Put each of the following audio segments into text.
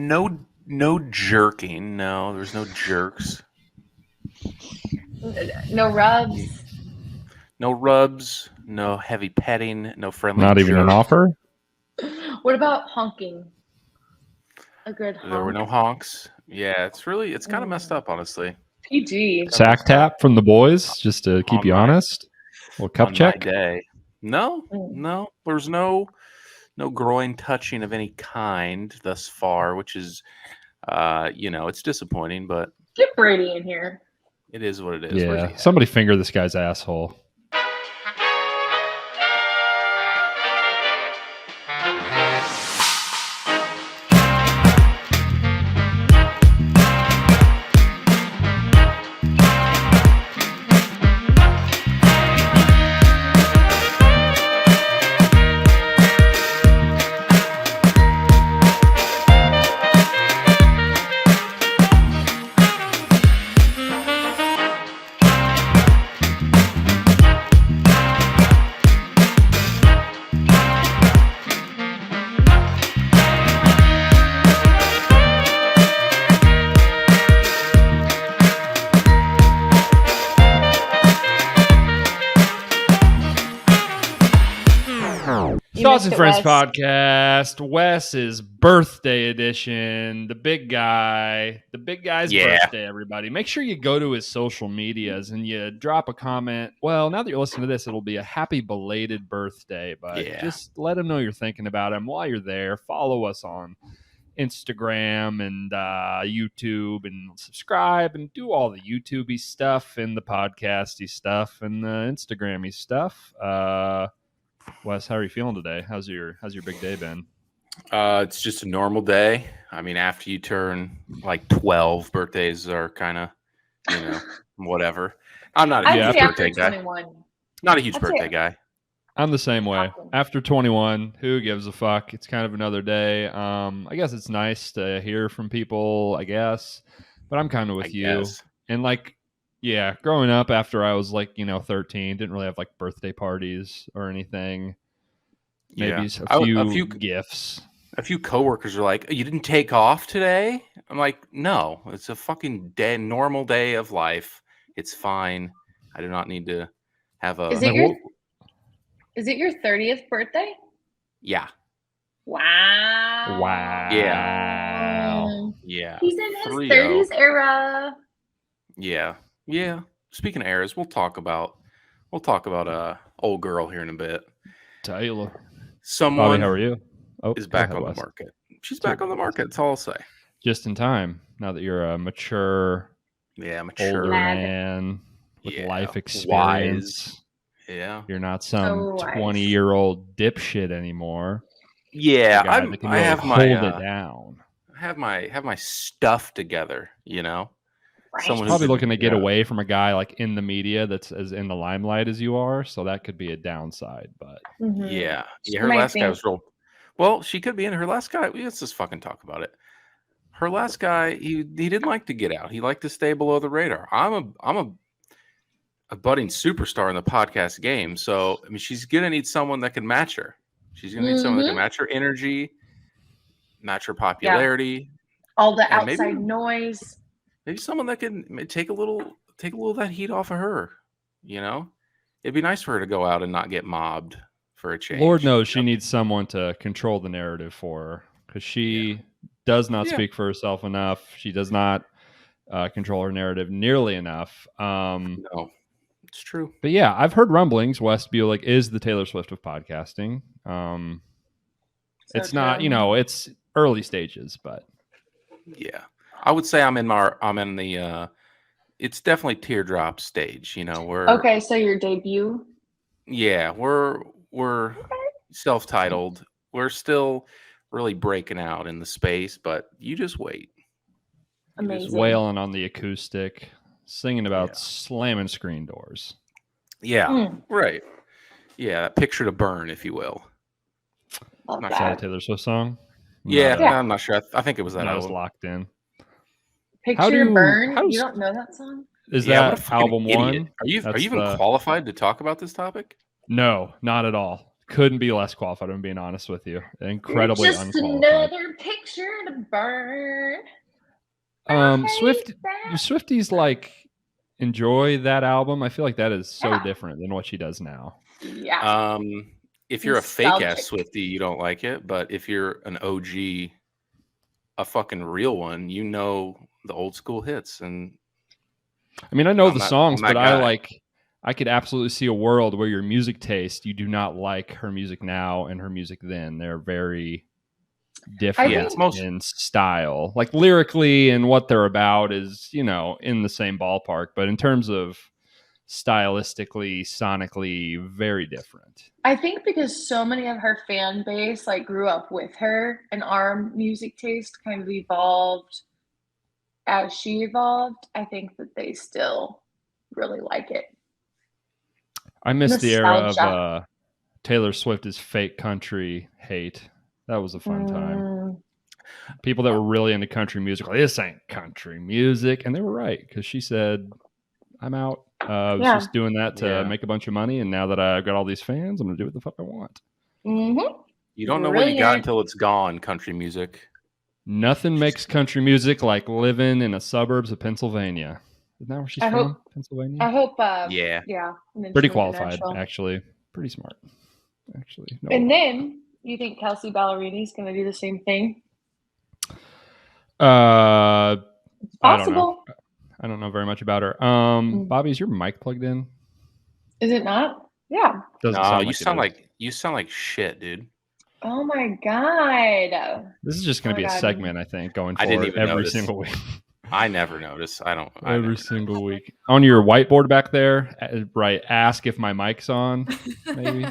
no jerking. No, there's no jerks. No rubs. No rubs. No heavy petting. No friendly. Not even an jerks. offer. What about honking? A good honk. There were no honks. Yeah, it's kind of messed up, honestly. PG. Sack tap from the boys, just to keep you honest. Well, cup On check. my day. No. There's no groin touching of any kind thus far, which is, it's disappointing, but Get Brady in here. it is what it is. Yeah, somebody finger this guy's asshole. Thoughts and Friends podcast, Wes's birthday edition, the big guy's birthday, everybody. Make sure you go to his social medias and you drop a comment. Well, now that you're listening to this, it'll be a happy belated birthday, but just let him know you're thinking about him while you're there. Follow us on Instagram and YouTube and subscribe and do all the YouTube-y stuff and the podcasty stuff and the Instagram-y stuff. Wes, how are you feeling today? How's your big day been? It's just a normal day. I mean, after you turn like 12, birthdays are kind of, whatever. I'm not a huge birthday guy. 21. Not a huge birthday guy. I'm the same way. After 21, who gives a fuck? It's kind of another day. I guess it's nice to hear from people, I guess. But I'm kind of with you. And growing up after I was 13, didn't really have birthday parties or anything. Maybe a few gifts. A few coworkers are like, "You didn't take off today?" I'm like, "No, it's a fucking normal day of life. It's fine. I do not need to have a." Is it your 30th birthday? Yeah. Wow. Yeah. He's in his 30s era. Yeah. Yeah. Speaking of eras, we'll talk about old girl here in a bit. Taylor. Someone Bobbie, how are you? Is back on the market. She's back on the market. That's all I'll say. Just in time. Now that you're a mature older man with life experience. Wise. Yeah. You're not some 20-year-old dipshit anymore. Yeah, I have hold it down. I have my stuff together, Right. Someone's probably looking to get away from a guy in the media that's as in the limelight as you are, so that could be a downside. But yeah, her last guy was real. Well, she could be in her last guy. Let's just fucking talk about it. Her last guy, he didn't like to get out. He liked to stay below the radar. I'm a budding superstar in the podcast game, so I mean, she's gonna need someone that can match her. She's gonna need someone that can match her energy, match her popularity, all the outside noise. Maybe someone that can take a little of that heat off of her. It'd be nice for her to go out and not get mobbed for a change. Lord knows she needs someone to control the narrative for her because she does not speak for herself enough. She does not control her narrative nearly enough. No, it's true. But yeah, I've heard rumblings. West be is the Taylor Swift of podcasting. It's not, it's early stages, but yeah. I would say I'm in the it's definitely teardrop stage, we're okay, so your debut? Yeah, we're self-titled. We're still really breaking out in the space, but you just wait. Amazing. Just wailing on the acoustic, singing about slamming screen doors. Yeah, right. Yeah, picture to burn, if you will. Love Is that a Taylor Swift song? Yeah, I'm not sure. I think it was that. I was locked in. Picture to Burn? You don't know that song? Is that album idiot. one? Are you even qualified to talk about this topic? No, not at all. couldn't be less qualified. I'm being honest with you. Incredibly just unqualified. Another picture to burn. Swifties like enjoy that album. I feel like that is so different than what she does now. Yeah. If you're a fake ass Swiftie, you don't like it. But if you're an OG, a fucking real one, you know the old school hits. And I mean, I know the songs, but I could absolutely see a world where your music taste, you do not like her music now and her music then. They're very different in style. Like lyrically and what they're about is, in the same ballpark. But in terms of stylistically, sonically, very different. I think because so many of her fan base grew up with her, and our music taste kind of evolved as she evolved. I think that they still really like it. I miss the era of Taylor Swift is fake country hate. That was a fun time. People that were really into country music, like, this ain't country music. And they were right, because she said, I'm out. I was just doing that to make a bunch of money. And now that I've got all these fans, I'm going to do what the fuck I want. Mm-hmm. You don't know what you got until it's gone, country music. Nothing makes country music like living in the suburbs of Pennsylvania. Isn't that where she's from? Pennsylvania? I hope. Yeah. Pretty qualified, actually. Pretty smart, actually. No. And then, you think Kelsey Ballerini is going to do the same thing? It's possible. I don't know very much about her. Bobbie, is your mic plugged in? Is it not? Yeah. You sound like shit, dude. Oh my god. This is just going to be a segment, I think, going forward every single week. I never notice. Every single week. On your whiteboard back there, right, ask if my mic's on, maybe.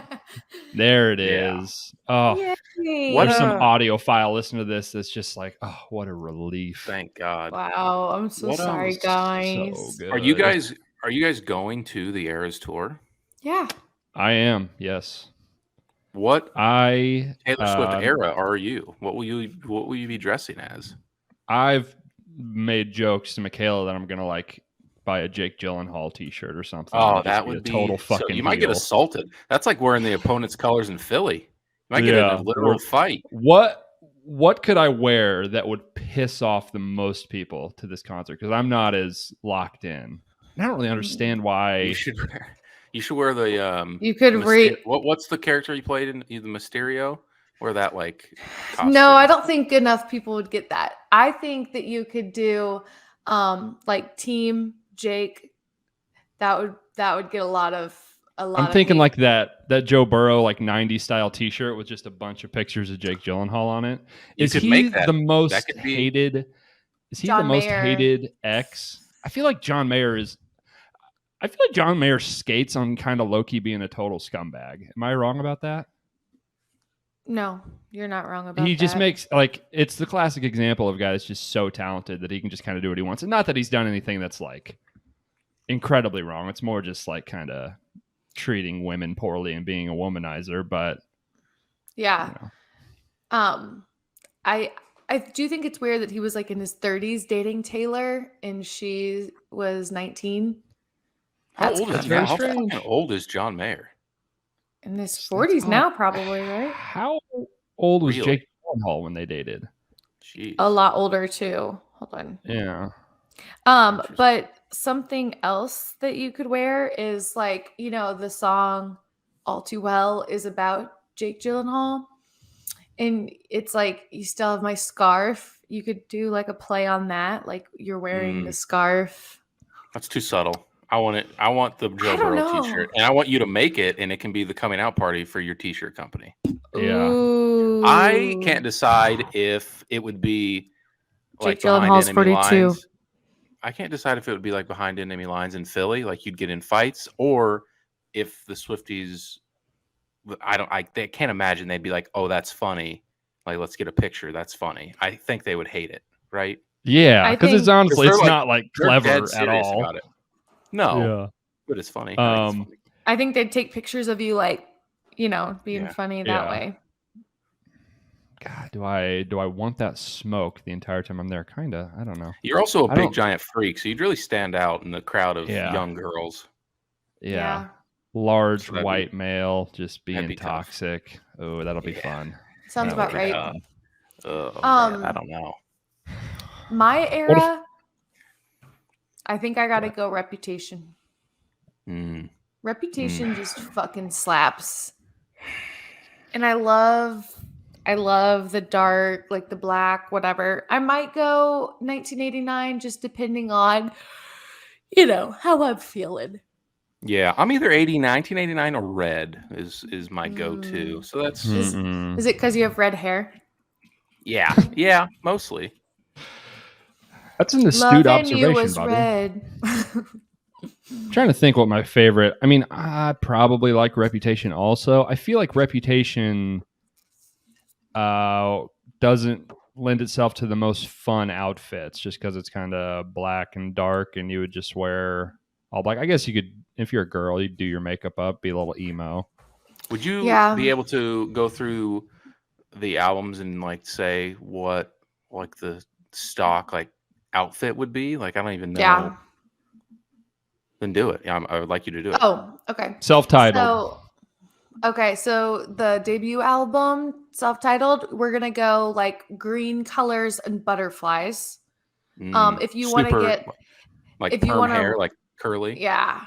There it is. Oh, there's some audio file. Listen to this. That's just like, oh, what a relief. Thank God. Wow. I'm so sorry, guys. So are you guys going to the Eras tour? Yeah. I am, yes. What Taylor Swift era are you? What will you be dressing as? I've made jokes to Michaela that I'm gonna buy a Jake Gyllenhaal t-shirt or something. Oh, that would be a total fucking you might get assaulted. That's like wearing the opponent's colors in Philly. You might get in a literal fight. What could I wear that would piss off the most people to this concert? Because I'm not as locked in. I don't really understand why. You should wear the You could read what's the character you played in the Mysterio? Or that costume. No, I don't think enough people would get that. I think that you could do Team Jake. That would get a lot of I'm thinking like that Joe Burrow 90s style t-shirt with just a bunch of pictures of Jake Gyllenhaal on it. Is he the most hated? Is he the most hated ex? I feel like John Mayer skates on kind of low-key being a total scumbag. Am I wrong about that? No, you're not wrong about that. He just makes it's the classic example of a guy that's just so talented that he can just kind of do what he wants. And not that he's done anything that's incredibly wrong. It's more just kind of treating women poorly and being a womanizer. But yeah, I do think it's weird that he was in his 30s dating Taylor and she was 19. How old is John Mayer? In his 40s now, probably, right? How old was Jake Gyllenhaal when they dated? Jeez. A lot older too. Hold on. Yeah. But something else that you could wear is the song "All Too Well" is about Jake Gyllenhaal, and it's you still have my scarf. You could do a play on that, you're wearing the scarf. That's too subtle. I want the Joe Burrow t-shirt, and I want you to make it, and it can be the coming out party for your t-shirt company. Yeah. Ooh. I can't decide if it would be Jake Gyllenhaal's 42. Lines. I can't decide if it would be behind enemy lines in Philly, you'd get in fights, or if the Swifties. I can't imagine they'd be oh, that's funny. Let's get a picture. That's funny. I think they would hate it, right? Yeah, because it's honestly, it's not clever at all. About it. No, but it's funny. I think they'd take pictures of you, being funny that way. God, do I want that smoke the entire time I'm there? Kinda. I don't know. You're also a big giant freak, so you'd really stand out in the crowd of young girls. Yeah. large white male just being toxic. Tough. Oh, that'll be fun. Sounds about right. Man, I don't know. My era, I think I gotta go Reputation. Reputation just fucking slaps. And I love the dark, like the black, whatever. I might go 1989, just depending on, how I'm feeling. Yeah, I'm either 1989 or Red is my go-to. So that's is it because you have red hair? Yeah, mostly. That's an astute observation, you was Bobbie. Red. I'm trying to think what my favorite. I mean, I probably like Reputation also. I feel like Reputation doesn't lend itself to the most fun outfits just because it's kind of black and dark and you would just wear all black. I guess you could, if you're a girl, you'd do your makeup up, be a little emo. Would you be able to go through the albums and like say what like the stock like outfit would be? Like, I don't even know. Yeah. Then do it. I would like you to do it. Oh, okay. Self-titled. So the debut album, self-titled, we're going to go like green colors and butterflies. If you want to get like perm hair, like curly. Yeah.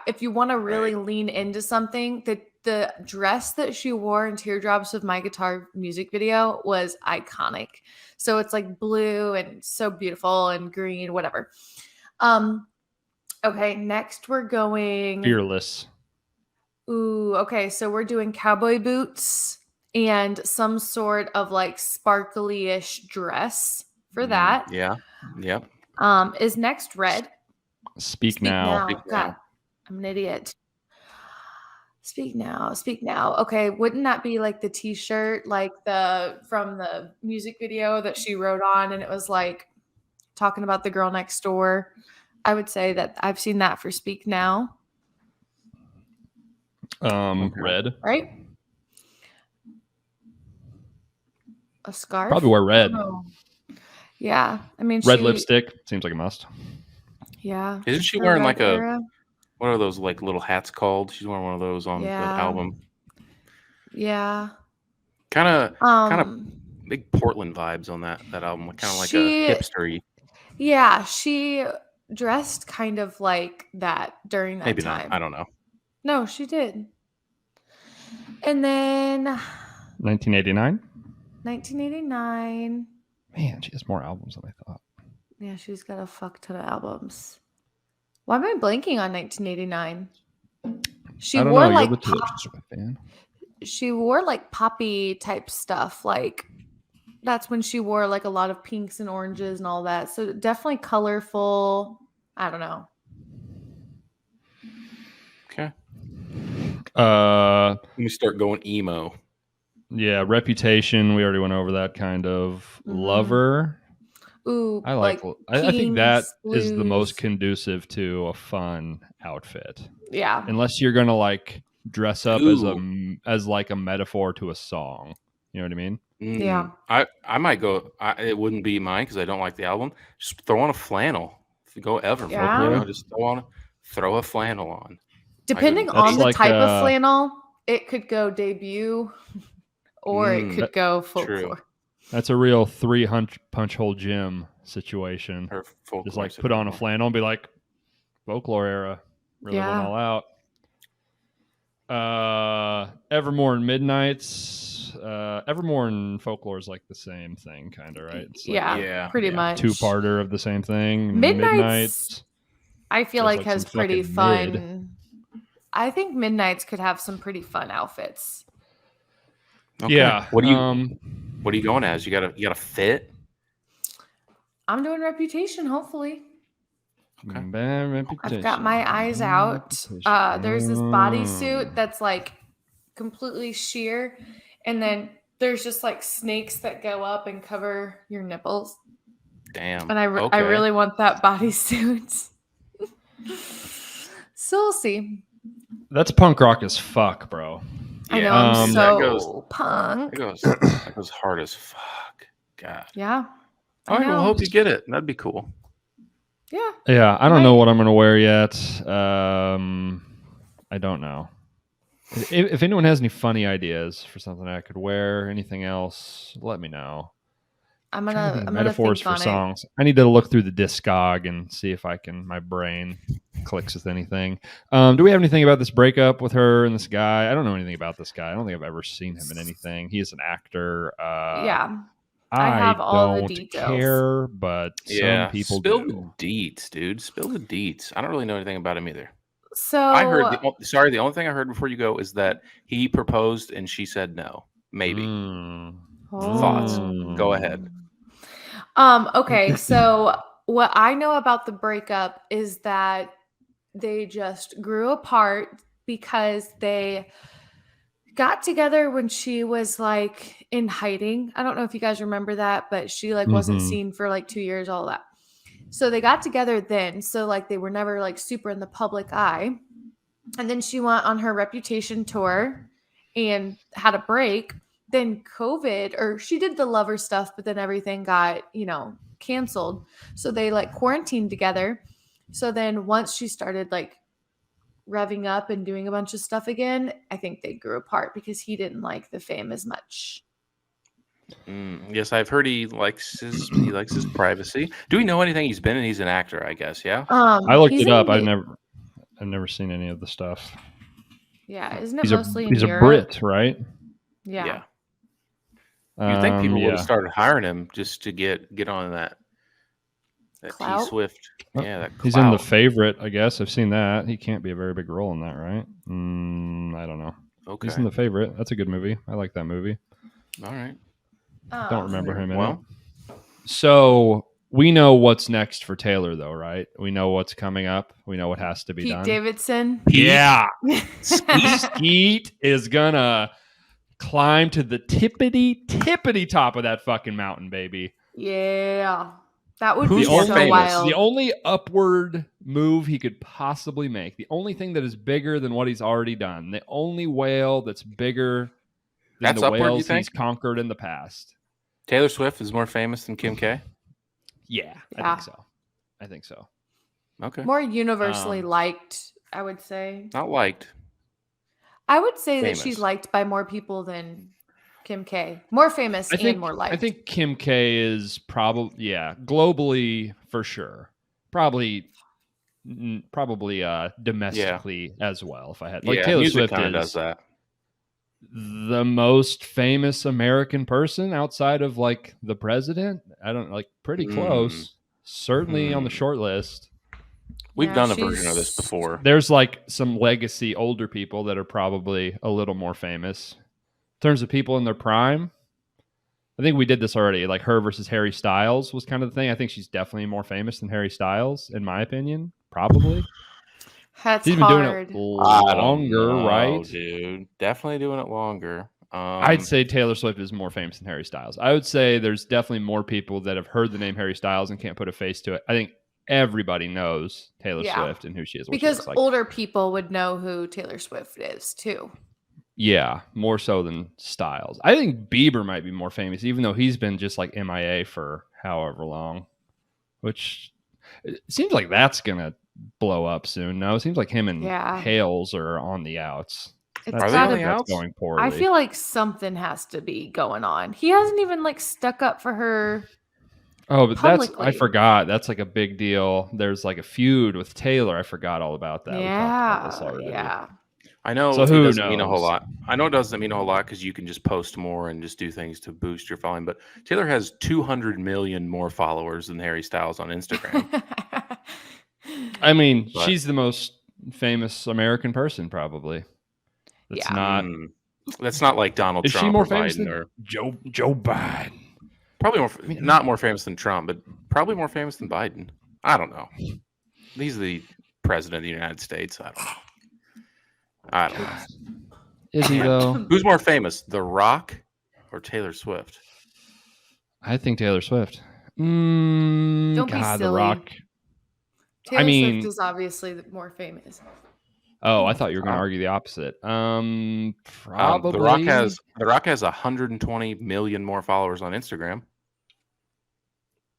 If you want to really lean into something, the dress that she wore in Teardrops of My Guitar music video was iconic. So it's like blue and so beautiful and green, whatever. Okay, next we're going Fearless. Ooh, okay. So we're doing cowboy boots and some sort of like sparkly-ish dress for that. Yeah. Yep. Is next Red. Speak now. God, I'm an idiot. Speak now. Okay, wouldn't that be like the t-shirt like from the music video that she wrote on and it was like talking about the girl next door? I would say that I've seen that for Speak Now. Red. Right? A scarf? Probably wear red. Oh. Yeah. I mean, red lipstick. Seems like a must. Yeah. Isn't she wearing like what are those like little hats called? She's wearing one of those on the album. Yeah. Kind of big Portland vibes on that album. Kind of like a hipster-y. Yeah, she dressed kind of like that during that time. Maybe not. I don't know. No, she did. And then 1989. 1989. Man, she has more albums than I thought. Yeah, she's got a fuck ton of albums. Why am I blanking on 1989? She wore like she wore like poppy type stuff. Like that's when she wore like a lot of pinks and oranges and all that. So definitely colorful. I don't know. Okay. Let me start going emo. Yeah, Reputation. We already went over that kind of. Lover. Ooh, I think that is the most conducive to a fun outfit. Yeah. Unless you're gonna like dress up as like a metaphor to a song. You know what I mean? Yeah. I might go. It wouldn't be mine because I don't like the album. Just throw on a flannel. If you go ever, just throw a flannel on. Depending on the type of flannel, it could go debut, or it could go folklore. True. That's a real 3-punch hole gym situation. Just like put on a flannel and be like, folklore era. Really went all out. Evermore and Midnights. Evermore and folklore is like the same thing, kind of, right? It's like, pretty much. Two-parter of the same thing. Midnights I feel like has pretty fun. I think Midnights could have some pretty fun outfits. Okay. Yeah. What are you going as? You gotta fit? I'm doing Reputation, hopefully. Okay. Reputation. I've got my eyes out. There's this bodysuit that's like completely sheer, and then there's just like snakes that go up and cover your nipples. Damn. And I really want that bodysuit. So we'll see. That's punk rock as fuck, bro. I know, I'm so punk. That goes hard as fuck. God. Yeah. All right, well, hope you get it. That'd be cool. Yeah. Yeah, I don't know what I'm going to wear yet. I don't know. If anyone has any funny ideas for something I could wear, anything else, let me know. I'm gonna metaphors think for on songs. I need to look through the Discog and see if my brain clicks with anything. Do we have anything about this breakup with her and this guy? I don't know anything about this guy. I don't think I've ever seen him in anything. He is an actor. Yeah. I have all the don't details. care, but some people spill do. the deets, dude. Spill the deets. I don't really know anything about him either. So I heard. The only thing I heard before you go is that he proposed and she said no. Maybe. Thoughts? Go ahead. Okay, so what I know about the breakup is that they just grew apart because they got together when she was like in hiding. I don't know if you guys remember that, but she like wasn't seen for like 2 years, all that. So they got together then. So like they were never like super in the public eye. And then she went on her Reputation tour and had a break. Then COVID, or she did the lover stuff, but then everything got, canceled. So they like quarantined together. So then once she started like revving up and doing a bunch of stuff again, I think they grew apart because he didn't like the fame as much. Yes, I've heard he likes his privacy. Do we know anything he's been in? He's an actor, I guess. Yeah. I looked it up. I've never seen any of the stuff. Yeah, isn't it mostly in Europe? He's a Brit, right? Yeah. You'd think people would have started hiring him just to get on that Clout? T-Swift. Yeah, that he's in The Favorite, I guess. I've seen that. He can't be a very big role in that, right? I don't know. Okay. He's in The Favorite. That's a good movie. I like that movie. All right. Don't remember him in it. So we know what's next for Taylor, though, right? We know what's coming up. We know what has to be done. Pete Davidson. Yeah. Skeet is gonna climb to the tippity top of that fucking mountain, baby. Yeah. That would be so so wild. The only upward move he could possibly make, the only thing that is bigger than what he's already done, the only whale that's bigger than the whales he's conquered in the past. Taylor Swift is more famous than Kim K? Yeah, I think so. Okay. More universally liked, I would say. Not liked. I would say that she's liked by more people than Kim K. More famous and more liked. I think Kim K is probably, globally for sure. Probably domestically as well. If I had Taylor Swift does that. The most famous American person outside of like the president. I don't pretty close. Certainly on the short list. We've done a version of this before. There's like some legacy older people that are probably a little more famous. In terms of people in their prime, I think we did this already. Like her versus Harry Styles was kind of the thing. I think she's definitely more famous than Harry Styles, in my opinion. Probably. That's She's been hard. doing it longer, right? Dude, definitely doing it longer. I'd say Taylor Swift is more famous than Harry Styles. I would say there's definitely more people that have heard the name Harry Styles and can't put a face to it. I think everybody knows Taylor Swift and who she is. Because older people would know who Taylor Swift is too. Yeah, more so than Styles. I think Bieber might be more famous, even though he's been just like MIA for however long, which it seems like that's going to blow up soon. No, it seems like him and Hales are on the outs. Are they on the outs? Going poorly. I feel like something has to be going on. He hasn't even like stuck up for her. Oh, but I forgot. That's like a big deal. There's like a feud with Taylor. I forgot all about that. Yeah. I know so it who doesn't knows? mean a whole lot. I know it doesn't mean a whole lot because you can just post more and just do things to boost your following. But Taylor has 200 million more followers than Harry Styles on Instagram. I mean, she's the most famous American person, probably. That's not. That's not like Donald Trump. Is she more or famous Biden than or Joe Biden? Probably more. Not more famous than Trump, but probably more famous than Biden. I don't know. He's the president of the United States. I don't know. Is he though? Who's more famous, The Rock or Taylor Swift? I think Taylor Swift. Don't be silly. The Rock. Taylor Swift is obviously more famous. Oh, I thought you were going to argue the opposite. Probably. The Rock has 120 million more followers on Instagram.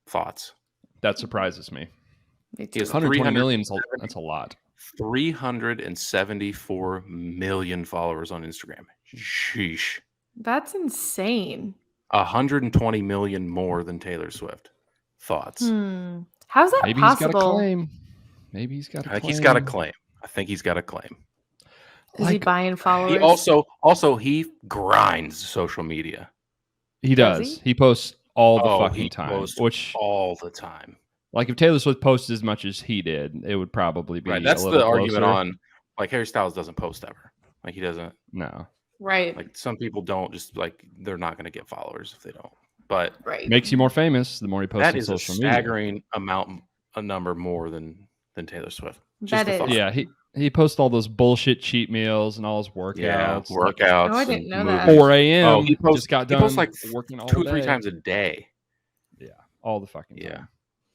Thoughts? That surprises me. He has 120 million. That's a lot. 374 million followers on Instagram. Sheesh. That's insane. 120 million more than Taylor Swift. Thoughts? How's that Maybe possible? He's got a claim. Maybe he's got a claim. I think he's got a claim. I think he's got a claim. Is he buying followers? He also he grinds social media. He does. He posts all the fucking time. All the time. Like if Taylor Swift posted as much as he did, it would probably be right. That's a little the closer. argument on like Harry Styles doesn't post ever. Like he doesn't. No. Right. Like some people don't just like they're not going to get followers if they don't. But makes you more famous the more you post on social media. That is a staggering a number more than Taylor Swift. That is. Yeah, he posts all those bullshit cheat meals and all his workouts. Yeah, workouts. Oh, I didn't know that. 4 a.m. Oh, he posts like working all 2 or 3 times a day. Yeah, all the fucking time.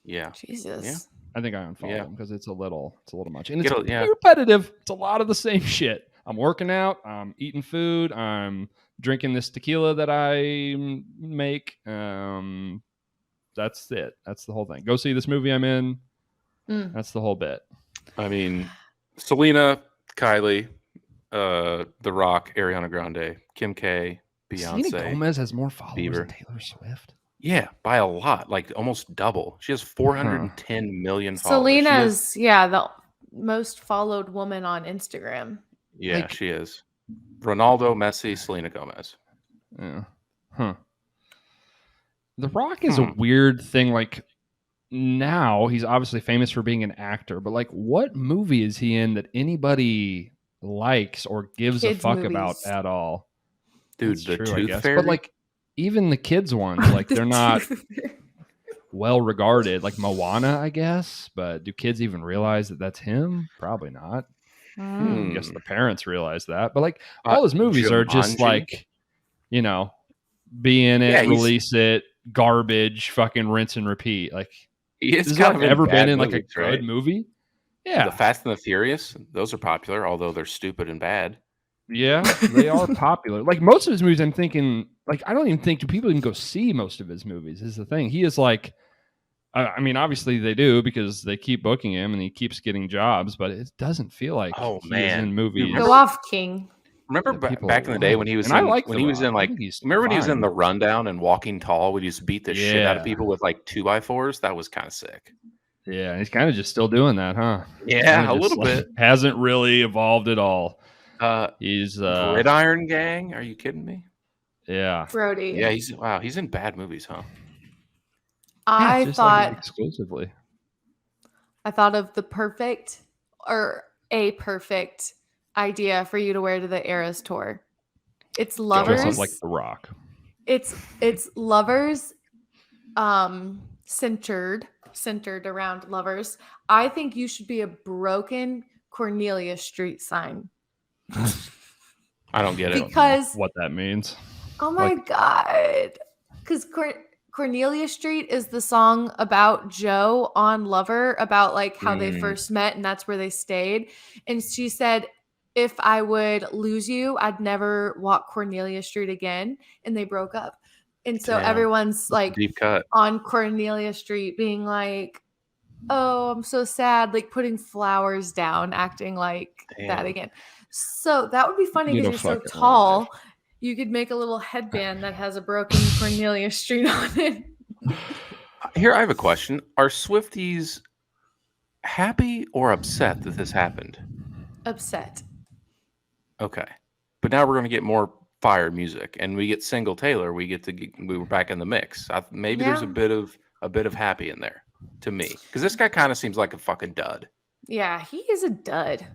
Yeah. Jesus. Yeah. I think I unfollowed him because it's a little much. And it's yeah. repetitive. It's a lot of the same shit. I'm working out, I'm eating food, I'm drinking this tequila that I make. That's it. That's the whole thing. Go see this movie I'm in. That's the whole bit. I mean, Selena, Kylie, The Rock, Ariana Grande, Kim K, Beyonce. Selena Gomez has more followers than Taylor Swift. Yeah, by a lot, like almost double. She has 410 million followers. Selena's the most followed woman on Instagram. Yeah, she is. Ronaldo, Messi, Selena Gomez. Yeah. Huh. The Rock is a weird thing. Like now he's obviously famous for being an actor, but like what movie is he in that anybody likes or gives a fuck about at all? Dude, That's the true, Tooth Fairy? But like even the kids ones, like they're not well regarded. Like Moana, I guess, but do kids even realize that that's him? Probably not. I guess the parents realize that, but like all his movies are just like, be in it, release it, garbage, fucking rinse and repeat. Like he's ever been in like a good movie? Yeah, The Fast and the Furious, those are popular, although they're stupid and bad. Yeah, they are popular. Like most of his movies, I'm thinking, like I don't even think people even go see most of his movies. Is the thing. He is like. I mean, obviously they do because they keep booking him and he keeps getting jobs, but it doesn't feel like he's in movies. Go off, King. Remember back in the day when he was in, when he was in like, remember when he was in The Rundown and Walking Tall, when he used to beat the shit out of people with like 2x4s? That was kind of sick. Yeah, he's kind of just still doing that, huh? Yeah, a little bit. Hasn't really evolved at all. He's Gridiron Gang. Are you kidding me? Yeah, Brody. Yeah, he's in bad movies, huh? I thought exclusively. I thought of a perfect idea for you to wear to the Eras tour. It's Lovers. Sounds like The Rock. It's Lovers, centered around Lovers. I think you should be a broken Cornelia Street sign. I don't get it. Because what that means. Oh my God. Because Cornelia Street is the song about Joe on Lover, about like how they first met and that's where they stayed. And she said, if I would lose you, I'd never walk Cornelia Street again. And they broke up. And so everyone's like deep cut on Cornelia Street being like, oh, I'm so sad, like putting flowers down, acting like that again. So that would be funny because you're so tall. You could make a little headband that has a broken Cornelia Street on it. Here, I have a question. Are Swifties happy or upset that this happened? Upset. Okay. But now we're going to get more fire music, and we get single Taylor. We were back in the mix. Maybe there's a bit of happy in there to me, because this guy kind of seems like a fucking dud. Yeah, he is a dud.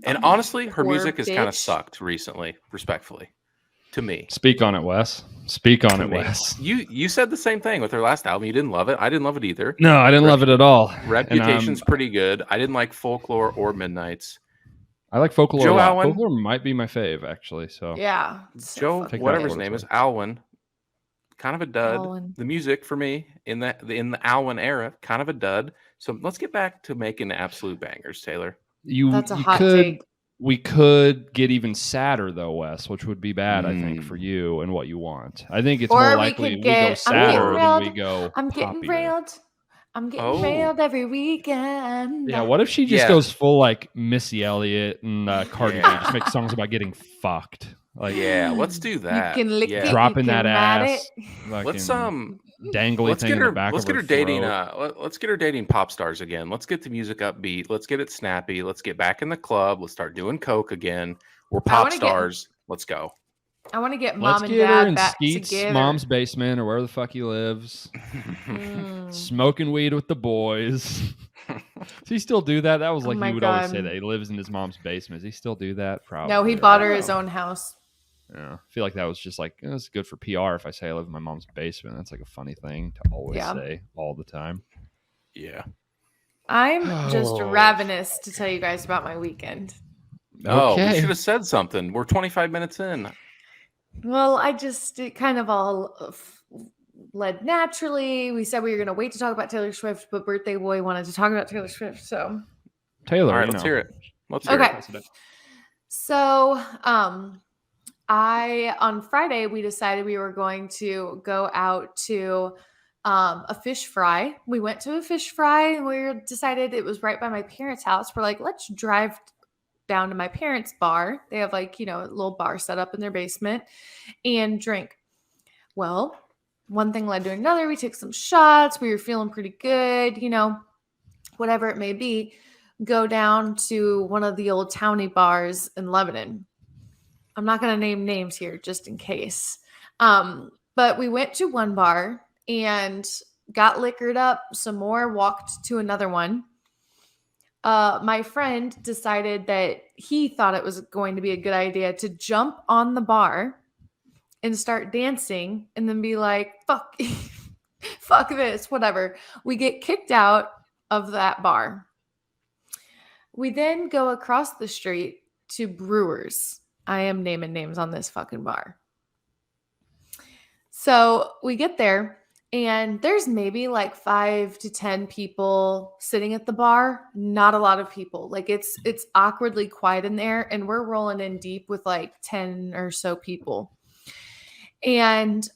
And honestly, her music has kind of sucked recently, respectfully. To me. Speak on it, Wes. Speak on it, Wes. You said the same thing with her last album. You didn't love it. I didn't love it either. No, I didn't love it at all. Reputation's pretty good. I didn't like Folklore or Midnights. I like Folklore Joe a lot. Alwyn, Folklore might be my fave, actually. So yeah. Joe, whatever his name is, Alwyn, kind of a dud. Alwyn. The music for me in the Alwyn era, kind of a dud. So let's get back to making absolute bangers, Taylor. That's a hot take. We could get even sadder though, Wes, which would be bad, I think, for you and what you want. I think it's more likely we go sadder than we go I'm getting railed. I'm getting railed every weekend. Yeah, what if she just goes full like Missy Elliott and Cardi B, just make songs about getting fucked? Like, let's do that. You can lick it, dropping you that can ride ass. it. Let's dangly thing in the back of her dating. throat. Let's get her dating pop stars again. Let's get the music upbeat. Let's get it snappy. Let's get back in the club. Let's start doing coke again. We're pop stars. Let's go. I want to get Let's mom get and her dad in back Skeet's together. mom's basement or wherever the fuck he lives. Smoking weed with the boys. Does he still do that? That was like he would always say that he lives in his mom's basement. Does he still do that? Probably. No, he bought her his own house. Yeah, I feel like that was just like, it's good for PR if I say I live in my mom's basement. That's like a funny thing to always say all the time. Yeah. I'm just ravenous to tell you guys about my weekend. Oh, we should have said something. We're 25 minutes in. Well, it kind of all led naturally. We said we were going to wait to talk about Taylor Swift, but Birthday Boy wanted to talk about Taylor Swift. So, Taylor, all right, let's hear it. Okay. So, on Friday, we decided we were going to go out to a fish fry. We went to a fish fry and we decided it was right by my parents' house. We're like, let's drive down to my parents' bar. They have like, a little bar set up in their basement and drink. Well, one thing led to another. We took some shots. We were feeling pretty good, whatever it may be. Go down to one of the old towny bars in Lebanon. I'm not going to name names here just in case. But we went to one bar and got liquored up some more, walked to another one. My friend decided that he thought it was going to be a good idea to jump on the bar and start dancing and then be like, fuck, fuck this, whatever. We get kicked out of that bar. We then go across the street to Brewers. I am naming names on this fucking bar. So we get there and there's maybe like 5 to 10 people sitting at the bar. Not a lot of people. Like it's awkwardly quiet in there and we're rolling in deep with like 10 or so people. And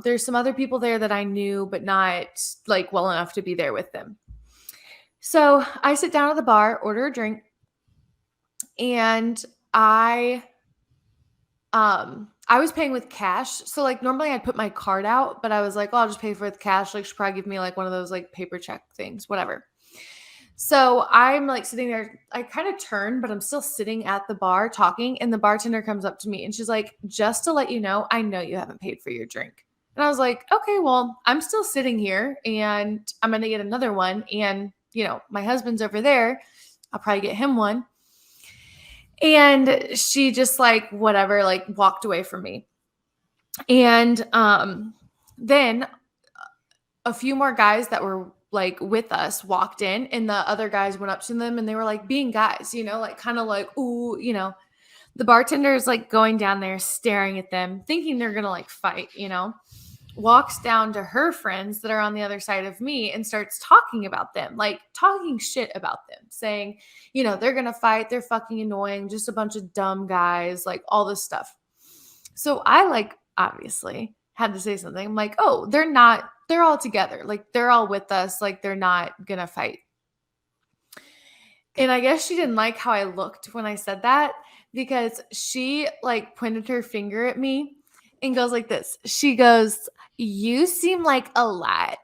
there's some other people there that I knew, but not like well enough to be there with them. So I sit down at the bar, order a drink, and I was paying with cash. So like normally I'd put my card out, but I was like, oh, I'll just pay for it with cash. Like she'll probably give me like one of those like paper check things, whatever. So I'm like sitting there, I kind of turn, but I'm still sitting at the bar talking. And the bartender comes up to me and she's like, just to let you know, I know you haven't paid for your drink. And I was like, okay, well, I'm still sitting here and I'm going to get another one. And, my husband's over there. I'll probably get him one. And she just like, whatever, like walked away from me. And then a few more guys that were like with us walked in and the other guys went up to them and they were like being guys, like kind of like, ooh, the bartender is like going down there staring at them, thinking they're going to like fight, walks down to her friends that are on the other side of me and starts talking about them, like talking shit about them, saying, they're going to fight. They're fucking annoying. Just a bunch of dumb guys, like all this stuff. So I like obviously had to say something. I'm like, oh, they're all together. Like they're all with us. Like they're not going to fight. And I guess she didn't like how I looked when I said that because she like pointed her finger at me and goes like this. She goes, you seem like a lot.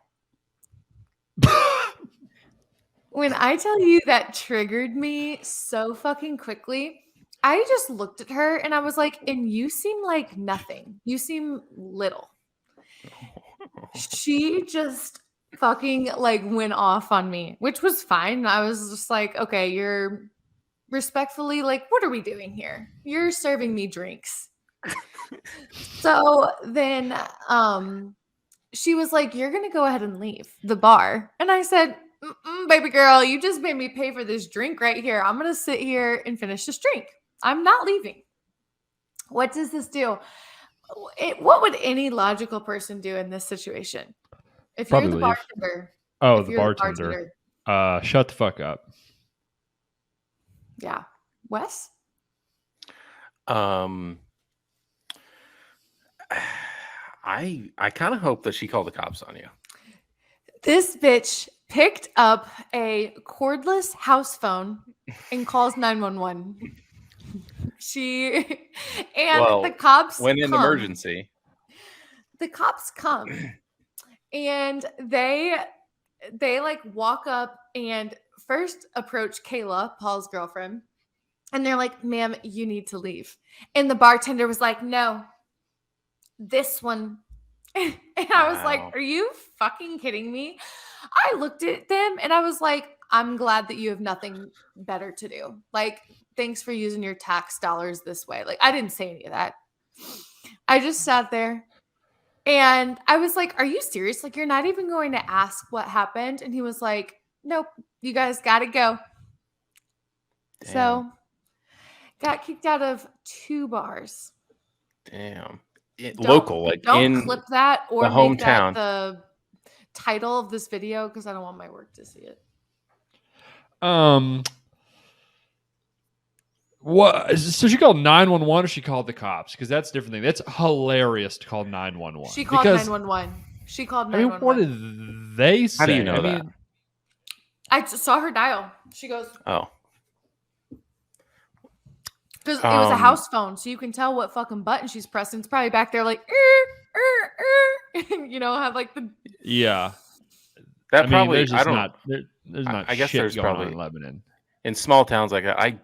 When I tell you that triggered me so fucking quickly, I just looked at her and I was like, and you seem like nothing. You seem little. She just fucking like went off on me, which was fine. I was just like, okay, you're respectfully like, what are we doing here? You're serving me drinks. So then she was like, you're going to go ahead and leave the bar. And I said, baby girl, you just made me pay for this drink right here. I'm going to sit here and finish this drink. I'm not leaving. What does this do? What would any logical person do in this situation? If Probably you're the bartender. Oh, the bartender. Shut the fuck up. Yeah. Wes? I kind of hope that she called the cops on you. This bitch picked up a cordless house phone and calls 911. The cops when in come. emergency. The cops come and they like walk up and first approach Kayla, Paul's girlfriend, and they're like, "Ma'am, you need to leave." And the bartender was like, "No, this one." And I was like, "Are you fucking kidding me?" I looked at them and I was like, "I'm glad that you have nothing better to do. Like, thanks for using your tax dollars this way." Like, I didn't say any of that. I just sat there and I was like, "Are you serious? Like, you're not even going to ask what happened?" And he was like, "Nope, you guys got to go." Damn. So, got kicked out of 2 bars. Damn. Local, like don't in clip that or the make hometown. that the title of this video because I don't want my work to see it. What? So she called 911 or she called the cops? Because that's a different thing. That's hilarious to call 911. She called 911. She called 911. I mean, what did they say? How do you know that? I just saw her dial. She goes, "Oh." Because it was a house phone, so you can tell what fucking button she's pressing. It's probably back there like, you know, have like the... Yeah. That probably, there's just not, there's not I guess shit there's going probably, on in Lebanon. In small towns like that, I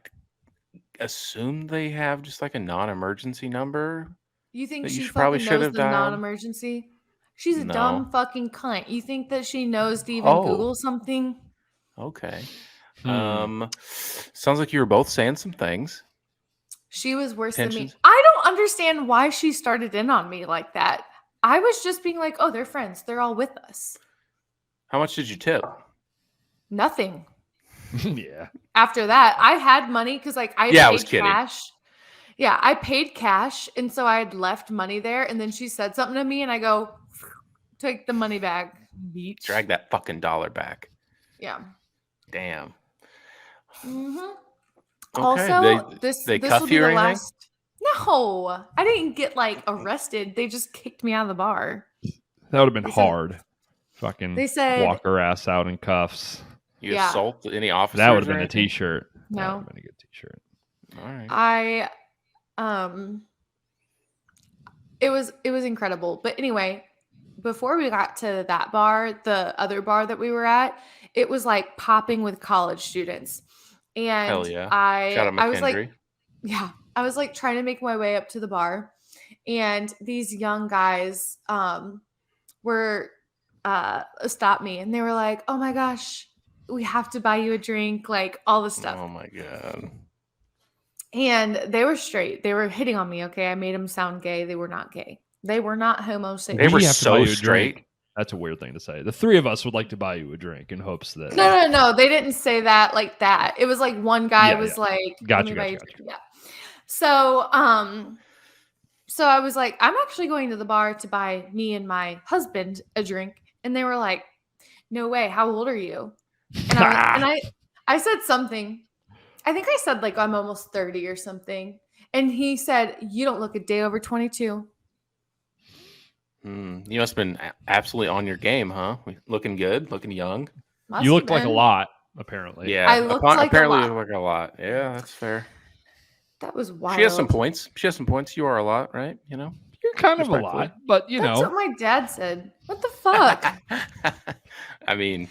assume they have just like a non-emergency number. You think she fucking knows the non-emergency? She's a dumb fucking cunt. You think that she knows to even Google something? Okay. Sounds like you were both saying some things. She was worse than me. I don't understand why she started in on me like that. I was just being like, "Oh, they're friends. They're all with us." How much did you tip? Nothing. Yeah. After that, I had money because like I paid cash. Yeah, I paid cash, and so I had left money there. And then she said something to me, and I go, "Take the money back, bitch. Drag that fucking dollar back." Yeah. Damn. Mm-hmm. Okay. Also, this will be the last. No, I didn't get like arrested. They just kicked me out of the bar. That would have been hard. Fucking they said, walk her ass out in cuffs. You assault any officers? That would have been a t-shirt. No. That would have been a good t-shirt. All right. It was incredible. But anyway, before we got to that bar, the other bar that we were at, it was like popping with college students. And hell yeah. I was like, yeah, I was like trying to make my way up to the bar, and these young guys were stopped me, and they were like, "Oh my gosh, we have to buy you a drink," like all this stuff. Oh my god. And they were straight. They were hitting on me. Okay, I made them sound gay. They were not gay. They were not homosexual. They were so straight. That's a weird thing to say. The 3 of us would like to buy you a drink in hopes that... No. They didn't say that like that. It was like one guy was like... Gotcha. Yeah. So I was like, "I'm actually going to the bar to buy me and my husband a drink." And they were like, "No way. How old are you?" And I said something. I think I said like, "I'm almost 30 or something." And he said, "You don't look a day over 22. You must have been absolutely on your game, huh? Looking good, looking young. You looked like a lot, apparently. Yeah, I looked like apparently a lot. You look like a lot. Yeah, that's fair. That was wild. She has some points. You are a lot, right? You know, you're kind of a lot, but That's what my dad said. What the fuck? I mean,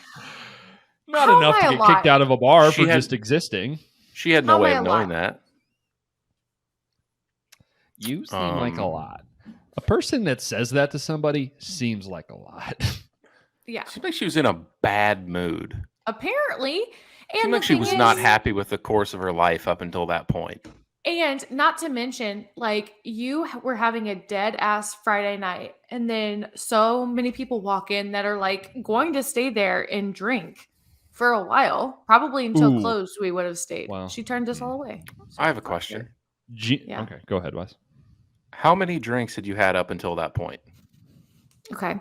not enough to get kicked out of a bar for just existing. She had no way of knowing that. You seem like a lot. A person that says that to somebody seems like a lot. Yeah. Seems like she was in a bad mood. Apparently. And seemed like she was not happy with the course of her life up until that point. And not to mention, like, you were having a dead ass Friday night, and then so many people walk in that are like going to stay there and drink for a while, probably until closed. We would have stayed. Wow. She turned us all away. So I have a question. Okay, go ahead, Wes. How many drinks had you had up until that point? Okay.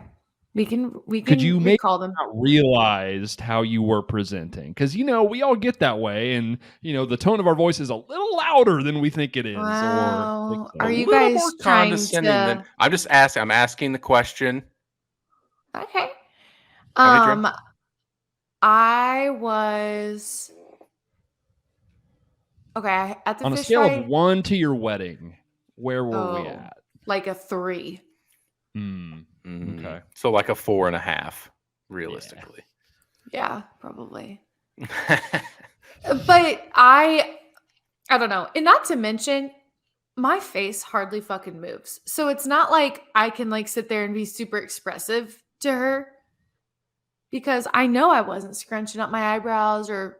We can Could you make call them not realized how you were presenting? Because we all get that way, and the tone of our voice is a little louder than we think it is. Wow. Are you guys trying to? I'm just asking. I'm asking the question. Okay. I was okay at the on a fish scale fry, of 1 to your wedding. Where were we at? Like a 3. Okay. So like a 4.5, realistically. Yeah, probably. But I don't know. And not to mention, my face hardly fucking moves. So it's not like I can like sit there and be super expressive to her because I know I wasn't scrunching up my eyebrows or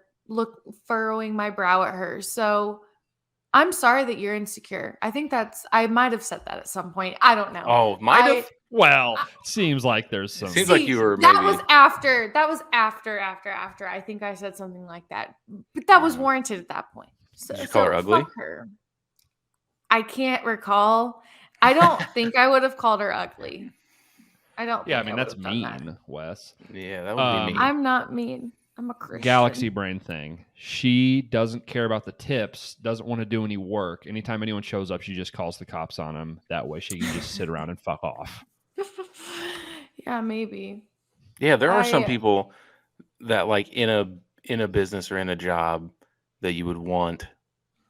furrowing my brow at her. So I'm sorry that you're insecure. I think I might have said that at some point. I don't know. Oh, might have? Well, seems like there's some. Seems like you were That was after. I think I said something like that. But that was warranted at that point. So, Did you call her ugly? Fuck her. I can't recall. I don't think I would have called her ugly. I don't. Yeah, I mean that's mean, Wes. Yeah, that would be mean. I'm not mean. I'm a Christian. Galaxy brain thing. She doesn't care about the tips. Doesn't want to do any work. Anytime anyone shows up, she just calls the cops on them. That way, she can just sit around and fuck off. Yeah, maybe. Yeah, there are some people that like in a business or in a job that you would want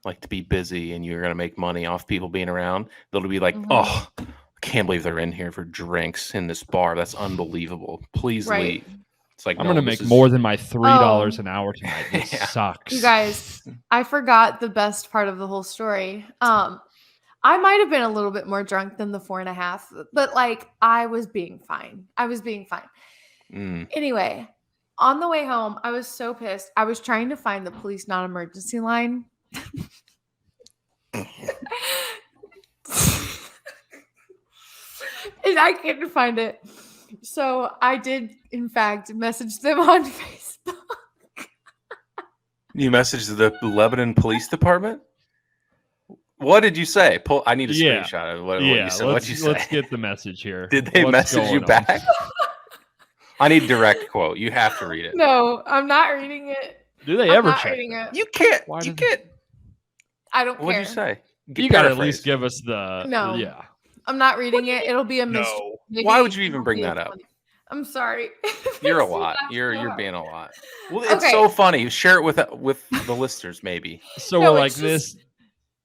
like to be busy and you're going to make money off people being around. They'll be like, oh, I can't believe they're in here for drinks in this bar. That's unbelievable. Please leave. It's like, I'm going to make more than my $3 an hour tonight. This sucks. You guys, I forgot the best part of the whole story. I might have been a little bit more drunk than the 4.5, but like I was being fine. Anyway, on the way home, I was so pissed. I was trying to find the police non-emergency line. And I couldn't find it. So I did, in fact, message them on Facebook. You messaged the Lebanon Police Department? What did you say? I need a screenshot of what you said. What'd you say? Let's get the message here. Did they message you back? I need direct quote. You have to read it. No, I'm not reading it. Do they ever check? You can't. You can't. I don't care. What'd you say? You got to at least give us the. No. Yeah. I'm not reading it. It'll be a mystery. No. Why would you even bring that up? I'm sorry. You're a lot. You're being a lot. Well, it's so funny. Share it with the listeners, maybe. So we're like this.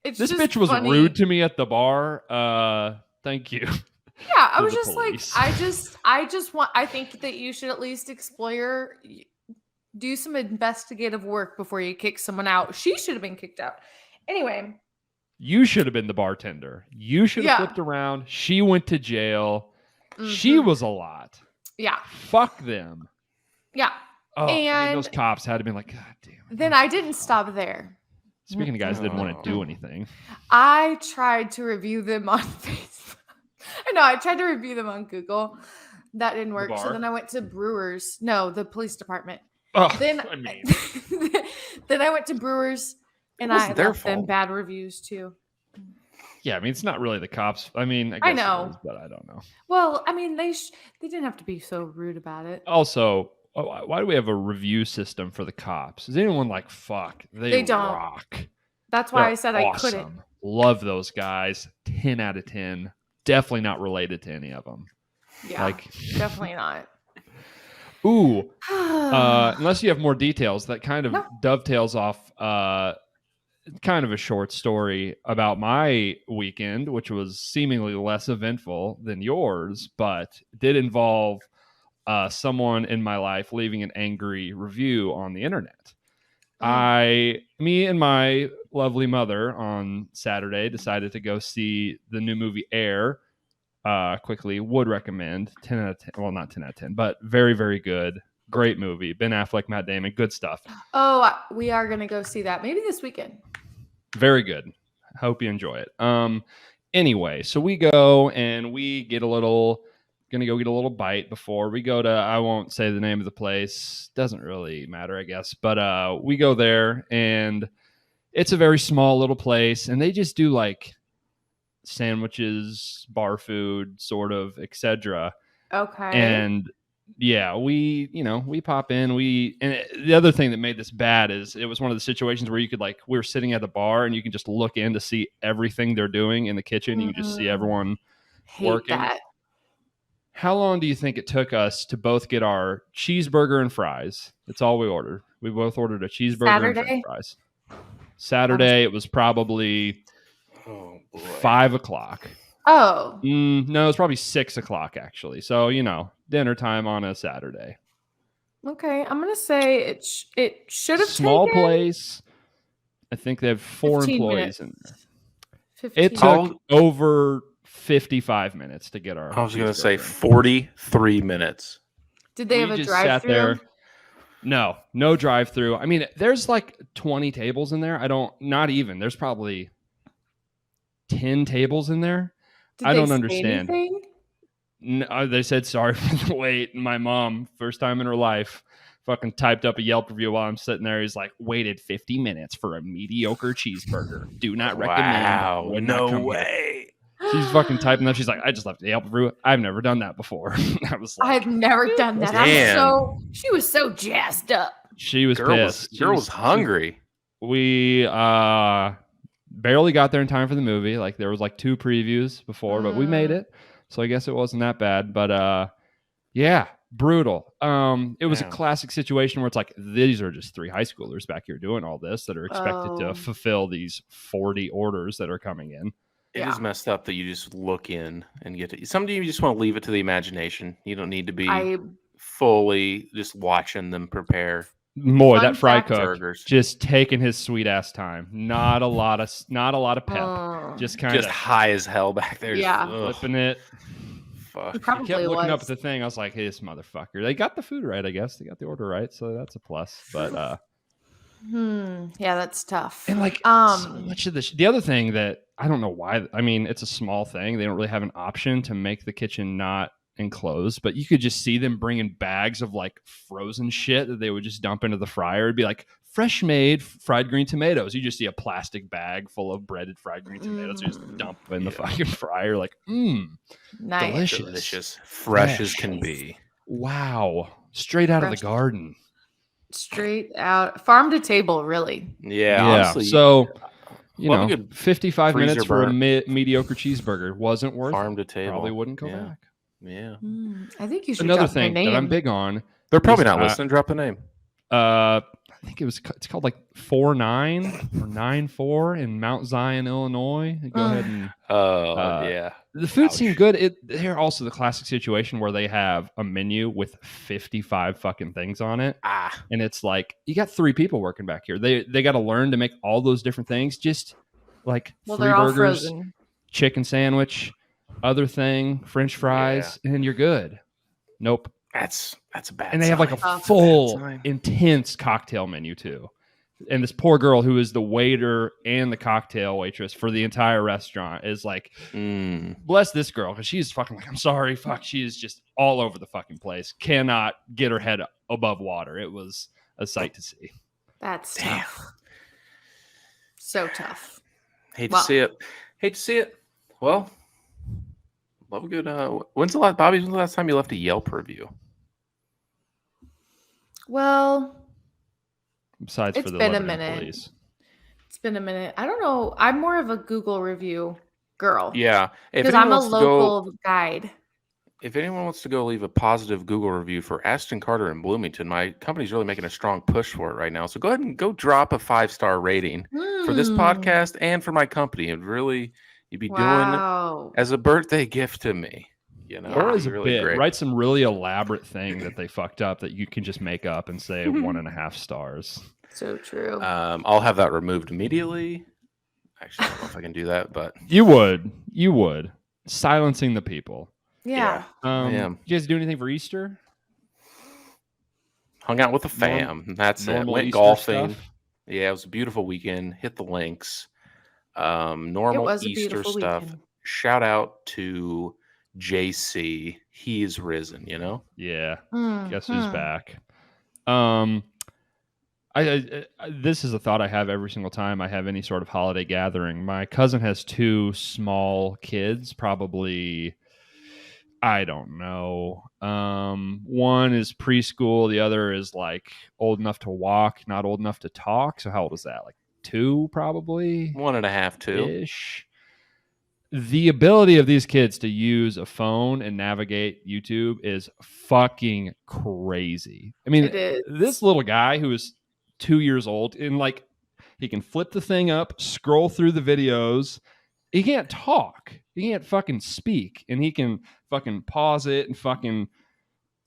This bitch was rude to me at the bar. Thank you. Yeah, I was just police. Like, I think that you should at least do some investigative work before you kick someone out. She should have been kicked out. Anyway. You should have been the bartender. You should have flipped around. She went to jail. She was a lot. Yeah. Fuck them. Yeah. Oh, and those cops had to be like, God damn it. Then I didn't stop there. Speaking of guys that didn't want to do anything. I tried to review them on Facebook. I tried to review them on Google. That didn't work. So then I went to Brewers. No, the police department. Oh, then I went to Brewers and I left them bad reviews too. Yeah, I mean, it's not really the cops. I mean, I know, it is, but I don't know. Well, I mean, they didn't have to be so rude about it. Also, why do we have a review system for the cops? Is anyone like, fuck, they don't rock. That's why I said awesome. I couldn't. Love those guys. 10 out of 10. Definitely not related to any of them. Yeah, definitely not. Ooh, unless you have more details, that kind of dovetails off kind of a short story about my weekend, which was seemingly less eventful than yours, but did involve someone in my life leaving an angry review on the internet. Me and my lovely mother on Saturday decided to go see the new movie Air. Quickly would recommend 10 out of 10. Well, not 10 out of 10, but very, very good. Great movie. Ben Affleck, Matt Damon, good stuff. Oh, we are going to go see that maybe this weekend. Very good. Hope you enjoy it. Anyway, so we go and we get gonna go get a little bite before we go to, I won't say the name of the place. Doesn't really matter, I guess. But we go there and it's a very small little place and they just do like sandwiches, bar food, sort of, etc. Okay. And yeah, we pop in. And the other thing that made this bad is it was one of the situations where you could we were sitting at the bar and you can just look in to see everything they're doing in the kitchen. You can just see everyone working. That. How long do you think it took us to both get our cheeseburger and fries? That's all we ordered. We both ordered a cheeseburger and french fries. Saturday, it was probably 5 o'clock. Oh. No, it was probably 6 o'clock, actually. So, dinner time on a Saturday. Okay, I'm going to say it should have Small taken... place. I think they have 4 employees in there. It took over 55 minutes to get our... I was going to say 43 minutes. Did they have a drive-thru? No drive-thru. I mean, there's like 20 tables in there. Not even. There's probably 10 tables in there. I don't understand. No, they said sorry for the wait. My mom, first time in her life, fucking typed up a Yelp review while I'm sitting there. He's like, waited 50 minutes for a mediocre cheeseburger. Do not recommend. Wow, no way. She's fucking typing that. She's like, I just left a Yelp review. I've never done that before. I was like, I've never done that. She was so jazzed up. She was pissed. Girl was hungry. We barely got there in time for the movie. Like there was like 2 previews before, but we made it. So I guess it wasn't that bad. But yeah, brutal. It was a classic situation where it's like, these are just 3 high schoolers back here doing all this that are expected to fulfill these 40 orders that are coming in. It is messed up that you just look in and get to... Sometimes you just want to leave it to the imagination. You don't need to be fully just watching them prepare. Boy, that fry cook just taking his sweet ass time. Not a lot of pep. Just kind of high as hell back there. Yeah, flipping it. Fuck. He kept looking up at the thing. I was like, hey, this motherfucker. They got the food right, I guess. They got the order right, so that's a plus. But yeah, that's tough. And like so much of the other thing that I don't know why. I mean, it's a small thing. They don't really have an option to make the kitchen not enclosed, but you could just see them bringing bags of like frozen shit that they would just dump into the fryer. It'd be like fresh made fried green tomatoes. You just see a plastic bag full of breaded fried green tomatoes. You just dump in the fucking fryer. Like, nice. Delicious. Fresh as can be. Wow. Straight out of the garden. Straight out, farm to table, really. Yeah. Honestly, so, 55 minutes for a mediocre cheeseburger wasn't worth farm to table. Probably wouldn't go back. Yeah. I think you should Another drop thing their name. that I'm big on. They're probably not listening. Drop the name. I think it's called like 49 or 94 in Mount Zion, Illinois. Go ahead and the food seemed good. They're also the classic situation where they have a menu with 55 fucking things on it. And it's like, you got 3 people working back here. They got to learn to make all those different things. Just like 3 burgers, chicken sandwich, other thing, French fries, and you're good. Nope. That's a bad. And they have like a full, intense cocktail menu too. And this poor girl who is the waiter and the cocktail waitress for the entire restaurant is like, bless this girl, because she's fucking like, I'm sorry, fuck, she is just all over the fucking place. Cannot get her head above water. It was a sight to see. That's tough. So tough. Hate to see it. Well, love a good. Bobbie, when's the last time you left a Yelp review? Well, besides it's for the been a minute. It's been a minute. I don't know. I'm more of a Google review girl. Yeah, because I'm a local guide. If anyone wants to go leave a positive Google review for Ashton Carter in Bloomington, my company's really making a strong push for it right now. So go ahead and go drop a 5-star rating for this podcast and for my company. It really, you'd be doing as a birthday gift to me. Or as a really bit, write some really elaborate thing that they fucked up that you can just make up and say 1.5 stars. So true. I'll have that removed immediately. Actually, I don't know if I can do that, but you would silencing the people. Yeah. You guys do anything for Easter? Hung out with the fam. That's it. Went Easter golfing. Stuff? Yeah, it was a beautiful weekend. Hit the links. Normal Easter stuff. Weekend. Shout out to JC. He's risen, Yeah. Guess who's back? This is a thought I have every single time I have any sort of holiday gathering. My cousin has 2 small kids, probably, I don't know. One is preschool. The other is like old enough to walk, not old enough to talk. So how old is that? Like 2, probably 1.5, 2 ish. the ability of these kids to use a phone and navigate YouTube is fucking crazy. I mean, this little guy who is 2 years old and like he can flip the thing up, scroll through the videos. He can't talk. He can't fucking speak, and he can fucking pause it and fucking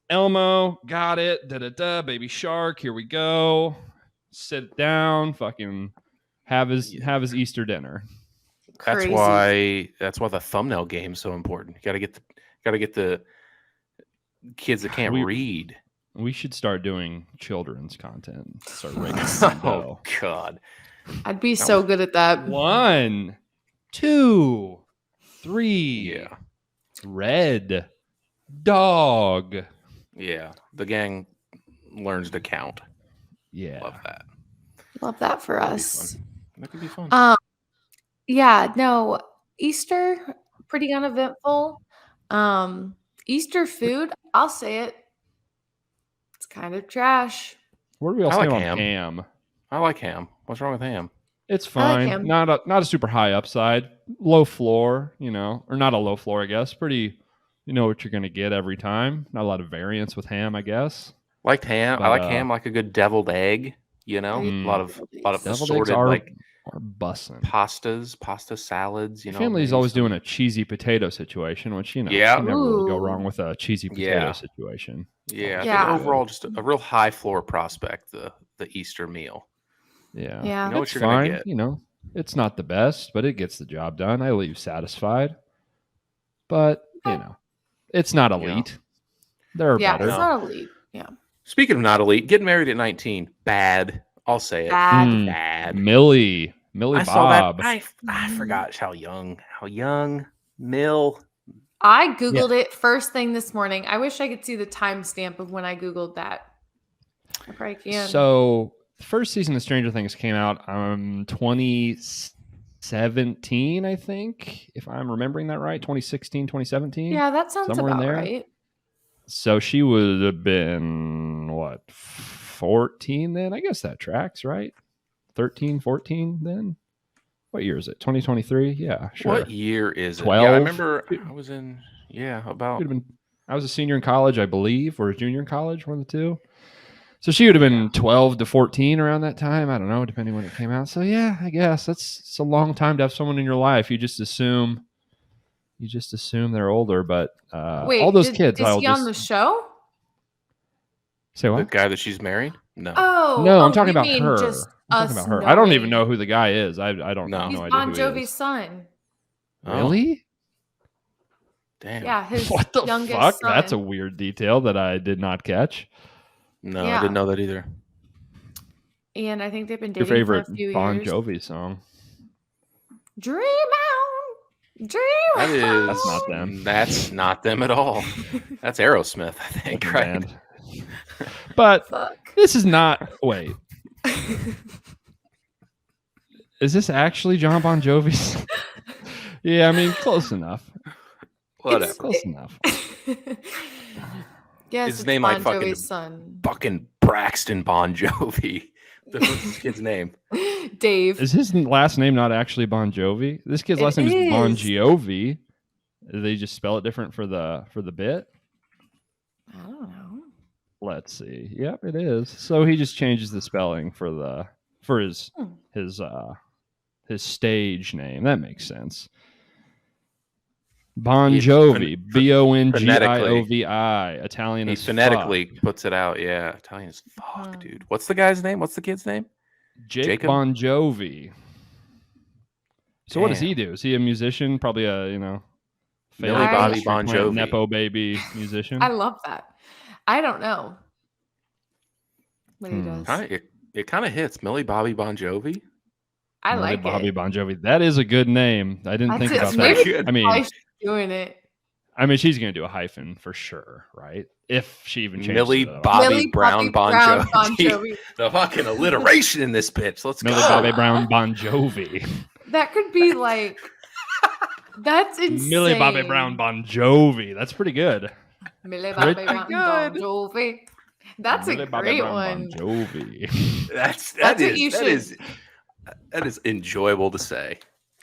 Elmo, got it, da-da-da, baby shark, here we go. Sit down, fucking have his Easter dinner. Crazy. That's why the thumbnail game is so important. You gotta get the kids that can't read. We should start doing children's content. Start rating. Oh God. I'd be so good at that. 1, 2, 3. Yeah. Red dog. Yeah. The gang learns to count. Yeah. Love that for us. That could be fun. Yeah, no, Easter, pretty uneventful. Easter food, I'll say it. It's kind of trash. What do we all say on ham? I like ham. What's wrong with ham? It's fine. Like not a super high upside. Low floor, or not a low floor, I guess. Pretty, you know what you're going to get every time. Not a lot of variance with ham, I guess. Liked ham. I like ham like a good deviled egg, A lot of assorted are bussin'. Pasta salads, My family's always doing a cheesy potato situation, which, you never really go wrong with a cheesy potato situation. Yeah. I think overall, just a real high floor prospect, the Easter meal. Yeah. You know what you're going to get. It's not the best, but it gets the job done. I leave satisfied. But, it's not elite. There are better. It's not elite. Yeah. Speaking of not elite, getting married at 19, bad. I'll say it. Bad. Millie Bob. Saw that. I forgot how young Mill. I Googled it first thing this morning. I wish I could see the timestamp of when I Googled that. I probably can. So the first season of Stranger Things came out 2017, I think, if I'm remembering that right. 2016, 2017. Yeah, that sounds somewhere about in there. Right. So she would have been, 14 then? I guess that tracks, right? 13, 14 then? What year is it? 2023? Yeah, sure. What year is 12? it? Yeah, I remember I was in, about. I was a senior in college, I believe, or a junior in college, one of the two. So she would have been 12 to 14 around that time. I don't know, depending when it came out. So yeah, I guess it's a long time to have someone in your life. You just assume they're older, but wait, all those kids. Is he on the show? Say what? The guy that she's married? No. No, I'm talking about her. Just I'm talking about her. I don't even know who the guy is. I don't know. He's no idea Bon who he Jovi's is. son. Really? Damn. Yeah, his what the youngest fuck? son. That's a weird detail that I did not catch. No, I didn't know that either. And I think they've been dating Your favorite for a few Bon years. Jovi song? Dream on. That's not them. That's not them at all. That's Aerosmith, I think, right? But this is not. Wait. Is this actually John Bon Jovi's? Yeah, I mean, close enough. Whatever. Close enough. Yes, his name Bon like Jovi's son. Fucking Braxton Bon Jovi. What's his kid's name? Dave. Is his last name not actually Bon Jovi? This kid's last name is Bon Jovi. Did they just spell it different for the bit? I don't know. Let's see. Yep, it is. So he just changes the spelling for his stage name. That makes sense. Bon Jovi, Bongiovi, Italian. He phonetically puts it out. Yeah, Italian as fuck, dude. What's the guy's name? What's the kid's name? Jacob Bon Jovi. So what does he do? Is he a musician? Probably a Millie Bobbie Bon Jovi, nepo baby musician. I love that. I don't know what he does. It kind of hits Millie Bobbie Bon Jovi. I like Bobbie it. Bon Jovi. That is a good name. I didn't think about that. I mean, doing it. I mean, she's going to do a hyphen for sure, right? If she even changes Millie it Bobbie Brown Bon Jovi. The fucking alliteration in this bitch. Let's Millie go. Bobbie Brown Bon Jovi. That could be like. That's insane. Millie Bobbie Brown Bon Jovi. That's pretty good. Millie Bobbie Brown Bon Jovi. That's Millie a Bobby great Brown one. Bon Jovi. That is enjoyable to say.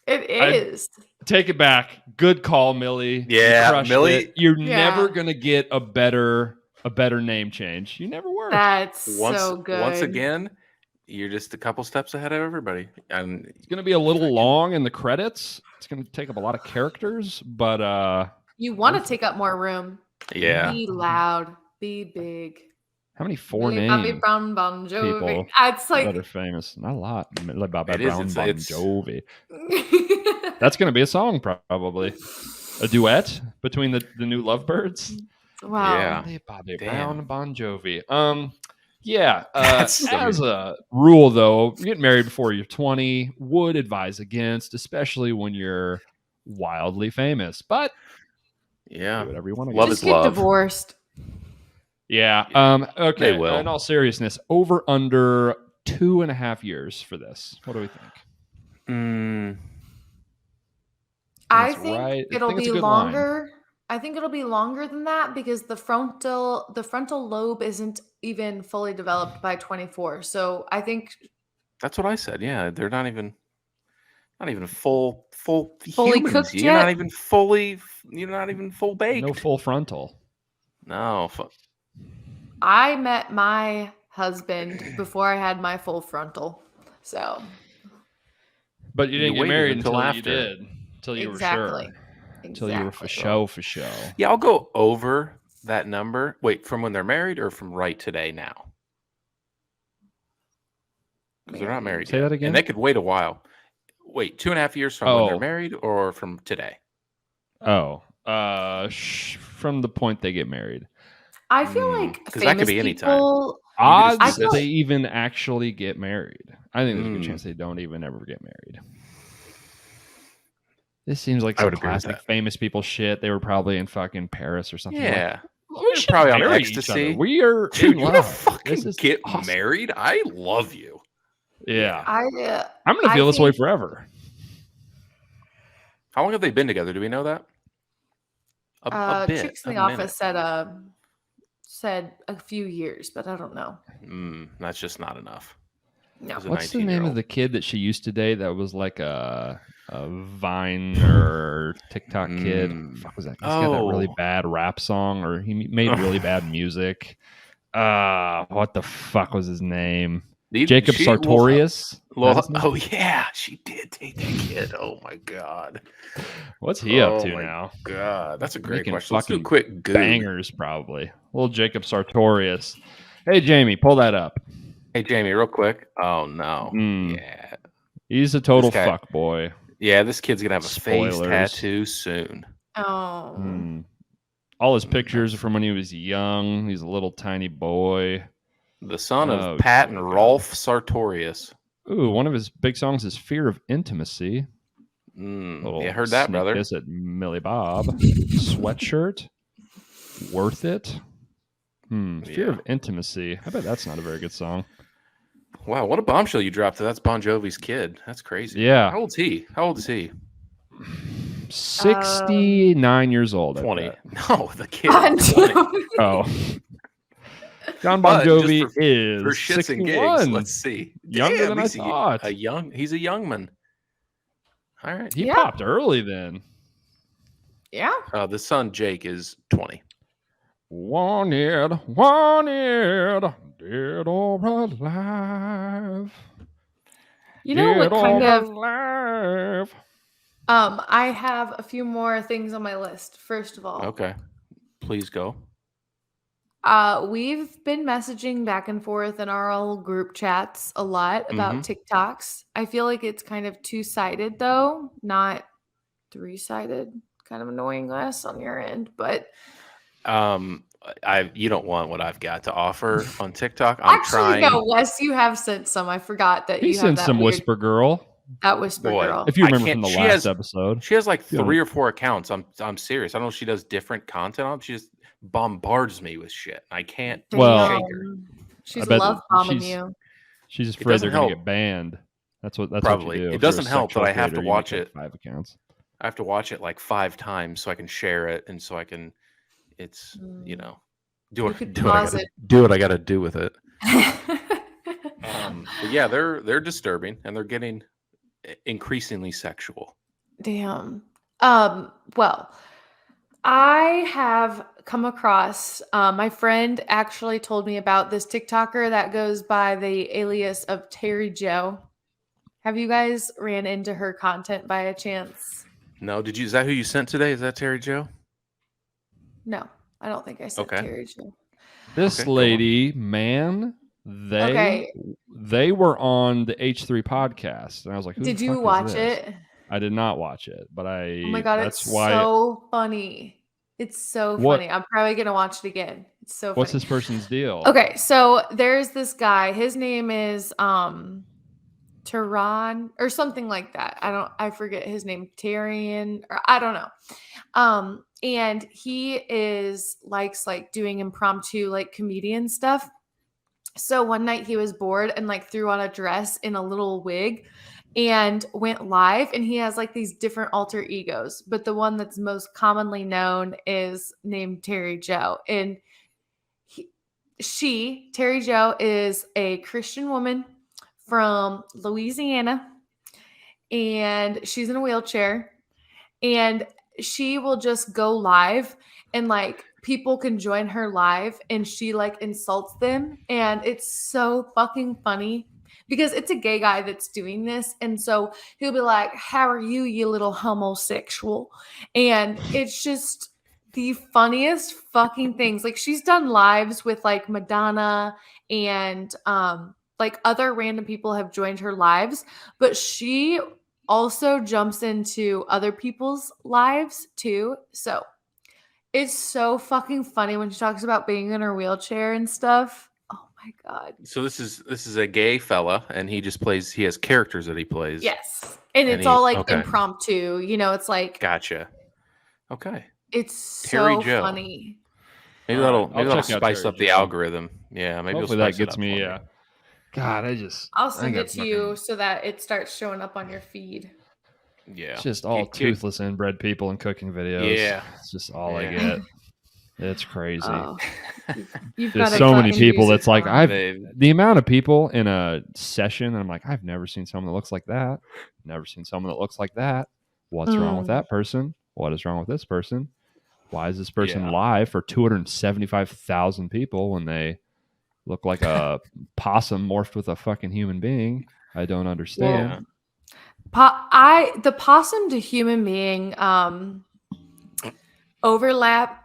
It is. Take it back. Good call, Millie. Yeah, Millie. You're never gonna get a better name change. You never were. That's so good. Once again, you're just a couple steps ahead of everybody. And it's gonna be a little long in the credits. It's gonna take up a lot of characters, but you want to take up more room. Yeah. Be loud. Be big. How many four Millie names? Bobby Brown Bon Jovi. People It's like that are famous. Not a lot. Millie Bobby It is, Brown Bon it's- Jovi. That's gonna be a song, probably. A duet between the new Lovebirds. Wow. Yeah. Millie Bobby Damn. Brown Bon Jovi. Yeah. That's As a rule, though, get married before you're 20. Would advise against, especially when you're wildly famous. But Yeah. do whatever you want to. Love Just is get love. divorced. Yeah. Okay. They will. In all seriousness, over under 2.5 years for this. What do we think? I That's think right. I it'll think it's be a good line. longer. I think it'll be longer than that because the frontal lobe isn't even fully developed by 24. So I think That's what I said. Yeah, they're not even full Fully humans. cooked You're yet? not even fully. You're not even full baked. No full frontal. No. I met my husband before I had my full frontal. So But you didn't You get waited married until until you after. did. Until you exactly. were sure. Until you were for show. Yeah, I'll go over that number. Wait, from when they're married or from right today now? Because they're not married Say yet. that again? And they could wait a while. Wait, 2.5 years from when they're Oh. married or from today? Oh. From the point they get married. I feel like 'cause that could famous be any time. people. Odds just do this. they even actually get married. I think there's a good Mm. chance they don't even ever get married. This seems like I some would agree with classic that. famous people shit. They were probably in fucking Paris or something. Yeah. we They're should probably on marry each ecstasy. other. We are Dude, in you're gonna love. fucking This is get awesome. married? I love you. Yeah, I'm I'm gonna feel this way forever. How long have they been together? Do we know that? A bit. Chicks in a the minute. office said a few years, but I don't know. That's just not enough. No. As a What's the name of 19-year-old. the kid that she used to date that was like a Vine or TikTok kid? Fuck was that? He's got that really bad rap song, or he made really bad music. What the fuck was his name? Jacob Sartorius. Oh yeah, she did take that kid. Oh my god, What's he up to my now? God, that's a great Making question. Let's do a fucking quick Google. Bangers, probably. Little Jacob Sartorius. Hey Jamie, pull that up. Hey Jamie, real quick. Oh no, yeah, He's a total This guy- fuck boy. yeah. This kid's gonna have a face Spoilers. tattoo soon. Oh. All his pictures are from when he was young. He's a little tiny boy. The son Oh, of Pat and God. Rolf Sartorius. Ooh, one of his big songs is "Fear of Intimacy." Yeah, heard that, sneak brother. Kiss at Millie Bob. Sweatshirt. Worth it. Fear of Intimacy. I bet that's not a very good song. Wow, what a bombshell you dropped. That's Bon Jovi's kid. That's crazy. Yeah. How old's he? How old is he? 69 years old. I 20. bet. No, the kid. Bon 20. Jovi. Oh. John Bon But just Jovi is For shits and 61. gigs, let's see. Younger Damn, than I he's thought. He's a young man. All right. He Yeah. popped early then. Yeah. The son Jake is 20. Wanted, dead or alive. You know what Dead kind or of alive. I have a few more things on my list. First of all, Okay. Please go. we've been messaging back and forth in our old group chats a lot about TikToks. I feel like it's kind of two-sided though, not three-sided. Kind of annoying us on your end, but You don't want what I've got to offer on TikTok. I'm actually, trying. no, Wes, you have sent some. I forgot that He you have sent that some weird, Whisper Girl. that Whisper Boy, Girl. If you I remember can't- from the she last has- episode. She has like Yeah. 3 or 4 accounts. I'm serious. I don't know if she does different content on them. She just bombards me with shit. I can't Well, shake her. She's I bet love bombing she's- you. She's afraid doesn't they're going to help. get banned. That's what Probably. you do. It If you're a doesn't help that sexual I have to creator, you watch make, it. 5 accounts. I have to watch it like 5 times so I can share it and so I can. It's do You what could do what I pause gotta, it. do what I got to do with it. But yeah, they're disturbing and they're getting increasingly sexual. Damn. Well, I have come across my friend actually told me about this TikToker that goes by the alias of Terry Joe. Have you guys ran into her content by a chance? No, is that who you sent today? Is that Terry Joe? No, I don't think I sent Terry Joe. This lady, man, they were on the H3 podcast, and I was like, did you watch it? I did not watch it, but oh my god, it's so funny. It's so funny. I'm probably gonna watch it again. It's so funny. What's this person's deal? Okay, so there's this guy. His name is Tehran or something like that. I forget his name. Tyrion, or I don't know. And he likes doing impromptu comedian stuff. So one night he was bored and threw on a dress in a little wig and went live, and he has these different alter egos, but the one that's most commonly known is named Terry Joe. And Terry Joe, is a Christian woman from Louisiana, and she's in a wheelchair, and she will just go live, and people can join her live, and she insults them, and it's so fucking funny because it's a gay guy that's doing this, and so he'll be like, "How are you, you little homosexual?" And it's just the funniest fucking things. She's done lives with Madonna and other random people have joined her lives, but she also jumps into other people's lives too. So it's so fucking funny when she talks about being in her wheelchair and stuff. Oh my god. So this is a gay fella, and he has characters that he plays. Yes. And it's all impromptu. It's Gotcha. Okay. It's so funny. Maybe that'll spice up the algorithm. Yeah, maybe hopefully that gets me. God, I'll send it to you so that it starts showing up on your feed. Yeah, it's just all toothless inbred people and cooking videos. Yeah, it's just all I get. It's crazy. Oh, there's so many people that's the amount of people in a session, and I'm like, I've never seen someone that looks like that. Never seen someone that looks like that. What's wrong with that person? What is wrong with this person? Why is this person live for 275,000 people when they look like a possum morphed with a fucking human being? I don't understand. The possum to human being overlap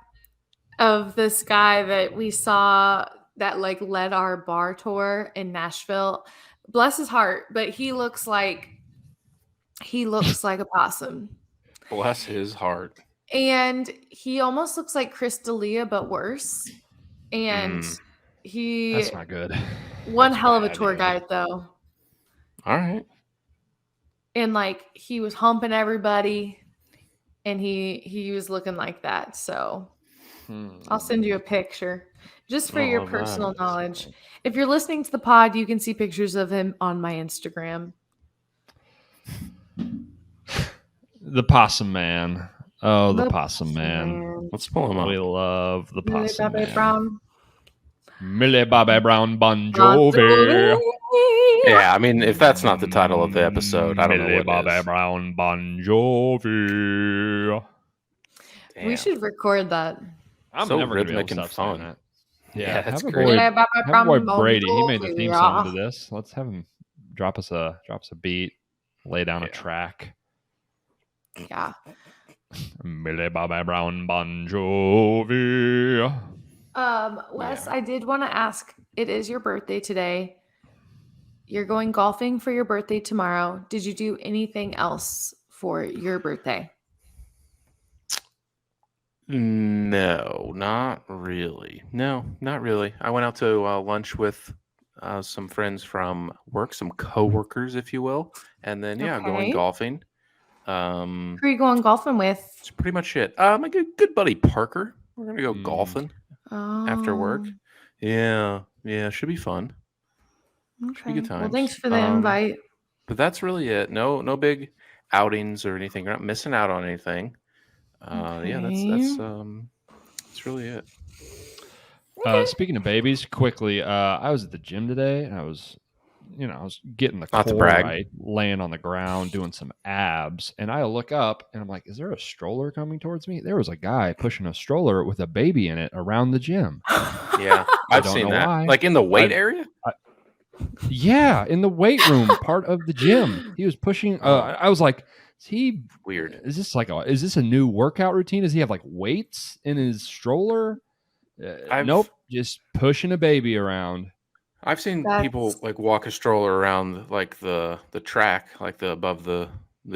of this guy that we saw that led our bar tour in Nashville. Bless his heart, but he looks like a possum. Bless his heart. And he almost looks like Chris D'Elia, but worse. And that's not good. One hell of a tour guide, though. All right. And he was humping everybody, and he was looking like that. So I'll send you a picture just for your personal knowledge. If you're listening to the pod, you can see pictures of him on my Instagram. The Possum Man. Oh, the Possum Man. Let's pull him up. We love the Possum Millie Man. Brown. Millie Bobby Brown Bon Jovi. Yeah, I mean, if that's not the title of the episode, I don't know what Bobby is. Brown Bon Jovi. Damn. We should record that. I'm so never rhythmic and fun. That. Yeah, that's great. Have a boy Brady. He made the theme song to this. Let's have him drop us a beat, lay down a track. Yeah. Millie Bobby Brown Bon Jovi. Wes, I did want to ask, it is your birthday today. You're going golfing for your birthday tomorrow. Did you do anything else for your birthday? No, not really. No, not really. I went out to lunch with some friends from work, some coworkers, if you will. And then, going golfing. Who are you going golfing with? That's pretty much it. My good buddy Parker. We're going to go golfing after work. Yeah, should be fun. Okay. Should be good times. Well, thanks for the invite. But that's really it. No big outings or anything. You're not missing out on anything. Yeah, that's really it. Speaking of babies, quickly, I was at the gym today and I was I was getting the Not to core brag. right, laying on the ground, doing some abs, and I look up and I'm like, is there a stroller coming towards me? There was a guy pushing a stroller with a baby in it around the gym. Yeah, I've seen that. Why. Like in the weight area? Yeah, in the weight room part of the gym. He was pushing. I was like, is he weird? Is this a new workout routine? Does he have like weights in his stroller? Nope, just pushing a baby around. I've seen people like walk a stroller around like the track, like above the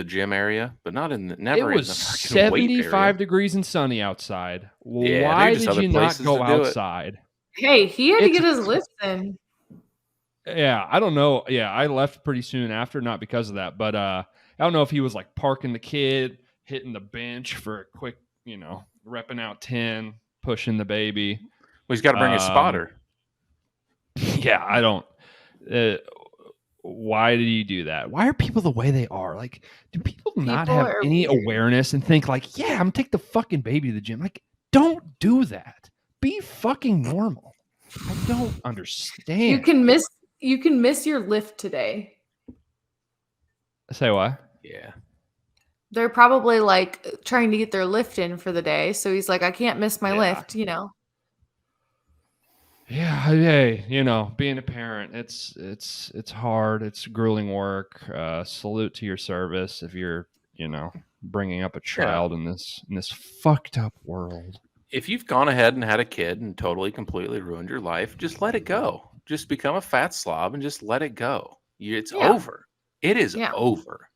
gym area, but never in the fucking 75 degrees and sunny outside. Yeah, why did you not go outside? Hey, he had to get his lifts in. Yeah, I don't know. Yeah, I left pretty soon after, not because of that, but I don't know if he was like parking the kid, hitting the bench for a quick, repping out 10, pushing the baby. Well, he's got to bring his spotter. Yeah, I don't. Why did you do that? Why are people the way they are? Like, do people not have any awareness and think like, yeah, I'm gonna take the fucking baby to the gym? Like, don't do that. Be fucking normal. I don't understand. You can miss your lift today. Say what? Yeah. They're probably like trying to get their lift in for the day. So he's like, I can't miss my lift, Yeah, hey, being a parent, it's hard. It's grueling work. Salute to your service if you're, bringing up a child in this fucked up world. If you've gone ahead and had a kid and totally, completely ruined your life, just let it go. Just become a fat slob and just let it go. It's over. It is over.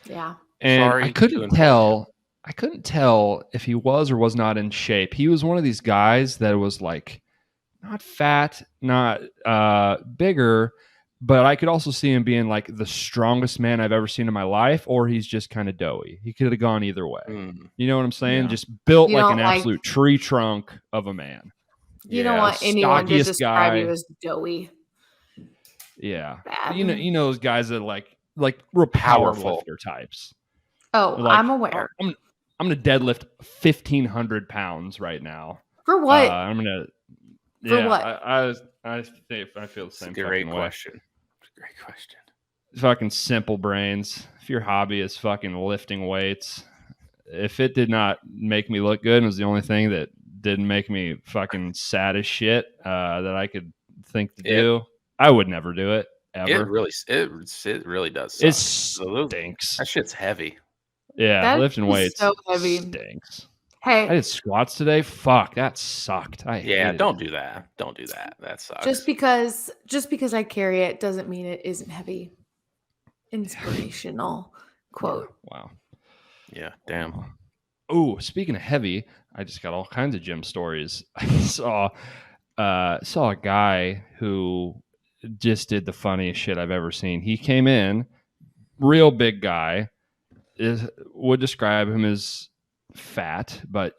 Yeah. And I couldn't tell if he was or was not in shape. He was one of these guys that was like not fat, not bigger, but I could also see him being like the strongest man I've ever seen in my life, or he's just kind of doughy. He could have gone either way. You know what I'm saying? Yeah. Just built like an absolute tree trunk of a man. You don't want anyone to describe you as doughy. Yeah. Bad. You know those guys that like real powerful types. Oh, like, I'm aware. I'm gonna deadlift 1,500 pounds right now. For what? I'm gonna. For what? I feel the same. Great question. It's a great question. Fucking simple brains. If your hobby is fucking lifting weights, if it did not make me look good and was the only thing that didn't make me fucking sad as shit that I could think to do, I would never do it ever. It really does suck. It stinks. That shit's heavy. Yeah, lifting weights so heavy. Stinks. Hey, I did squats today. Fuck, that sucked. Don't do that. Don't do that. That sucks. Just because I carry it doesn't mean it isn't heavy. Inspirational quote. Wow. Yeah, damn. Oh, speaking of heavy, I just got all kinds of gym stories. I saw a guy who just did the funniest shit I've ever seen. He came in, real big guy, would describe him as fat, but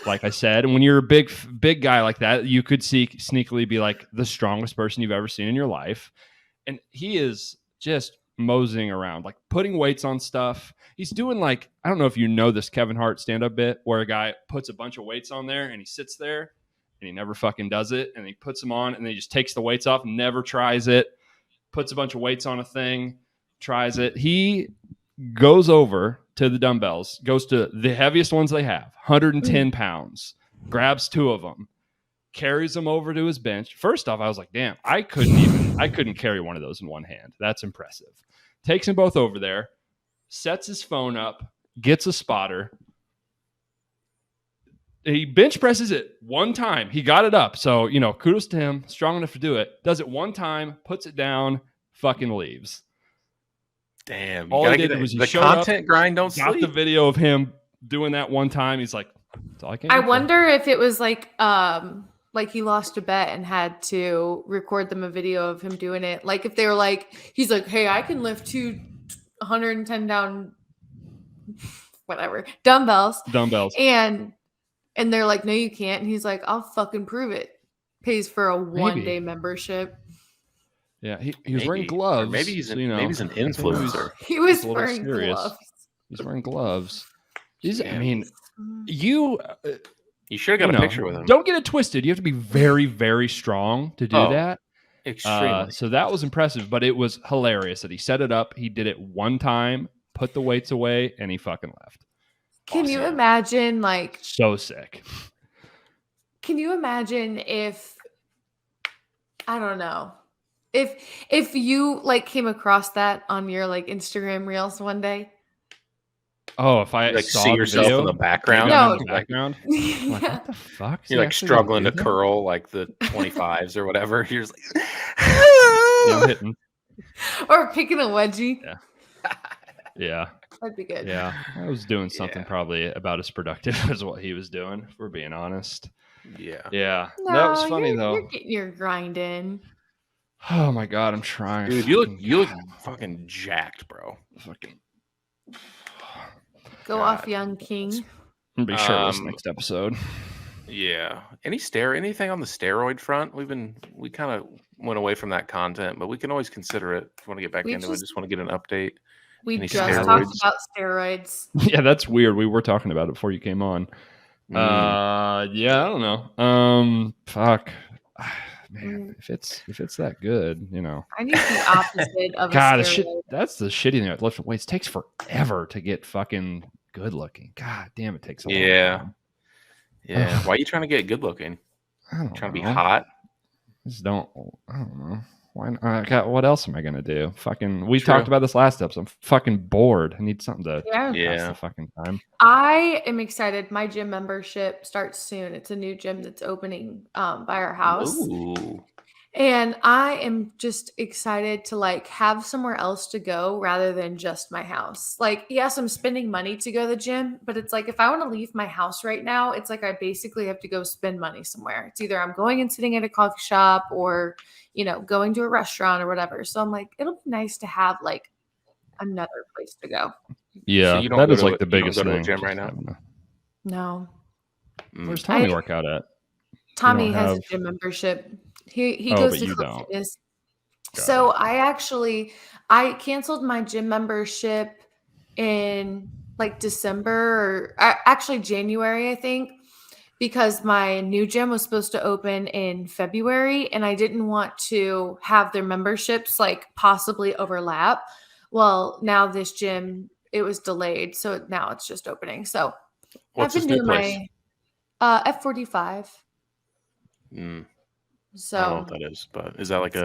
like I said, when you're a big guy like that, you could sneakily be like the strongest person you've ever seen in your life. And he is just moseying around, like putting weights on stuff. He's doing like, I don't know if you know this Kevin Hart stand-up bit where a guy puts a bunch of weights on there and he sits there and he never fucking does it, and he puts them on and then he just takes the weights off, never tries it, puts a bunch of weights on a thing, tries it. He goes over to the dumbbells, goes to the heaviest ones they have, 110 pounds, grabs 2 of them, carries them over to his bench. First off, I was like, damn, I couldn't carry one of those in one hand. That's impressive. Takes them both over there, sets his phone up, gets a spotter. He bench presses it one time. He got it up. So, kudos to him. Strong enough to do it. Does it one time, puts it down, fucking leaves. Damn. All he did was he showed content grind don't got sleep. The video of him doing that one time. He's like, that's all I can. I wonder if it was like he lost a bet and had to record them a video of him doing it. Like if they were like, he's like, hey, I can lift 110 down, whatever, dumbbells. And they're like, no, you can't. And he's like, I'll fucking prove it. Pays for a one-day membership. Yeah, he was wearing gloves. Or maybe he's an influencer. He was wearing gloves. He's wearing gloves. I mean, you should have got a picture with him. Don't get it twisted. You have to be very, very strong to do that. Extremely. So that was impressive, but it was hilarious that he set it up. He did it one time, put the weights away, and he fucking left. Can you imagine, like, so sick? Can you imagine if, I don't know, if you like came across that on your like Instagram reels one day? Oh, if I like saw see yourself video, in the background, in the background, Yeah. like, what the fuck? You're like struggling to curl like the 25s or whatever. You're just like, I'm hitting, or picking a wedgie. Yeah, that'd be good. Yeah, I was doing something probably about as productive as what he was doing, if we're being honest. Yeah. No, that was funny though. You're getting your grind in. Oh my god, I'm trying. Dude, you look fucking jacked, bro. Fucking go off, young king. I'll be sure this next episode. Yeah. Anything on the steroid front? We kind of went away from that content, but we can always consider it if you want to get back into it. Just want to get an update. We just talked about steroids. Yeah, that's weird. We were talking about it before you came on. Yeah, I don't know. Fuck. Man, if it's that good, you know. I need the opposite of God, a steroid. that's the shitty thing about lifting weights. It takes forever to get fucking good looking. God damn, it takes a long time. Yeah. Why are you trying to get good looking? Trying to be hot? I don't know. Why not? God, what else am I gonna do? Fucking, we talked about this last episode. I'm fucking bored. I need something to pass the fucking time. I am excited. My gym membership starts soon. It's a new gym that's opening by our house. Ooh. And I am just excited to like have somewhere else to go rather than just my house. Like, yes, I'm spending money to go to the gym, but it's like if I want to leave my house right now, it's like I basically have to go spend money somewhere. It's either I'm going and sitting at a coffee shop or, you know, going to a restaurant or whatever. So I'm like, it'll be nice to have like another place to go. Yeah, so that is like the biggest thing. Gym right now? No. Where's Tommy work out at? Tommy has a gym membership. He goes to Club Fitness. So I canceled my gym membership in like December or actually January, I think, because my new gym was supposed to open in February and I didn't want to have their memberships like possibly overlap. Well, now this gym, it was delayed. So now it's just opening. So what's I've been doing my F45. So I don't know what that is, but is that like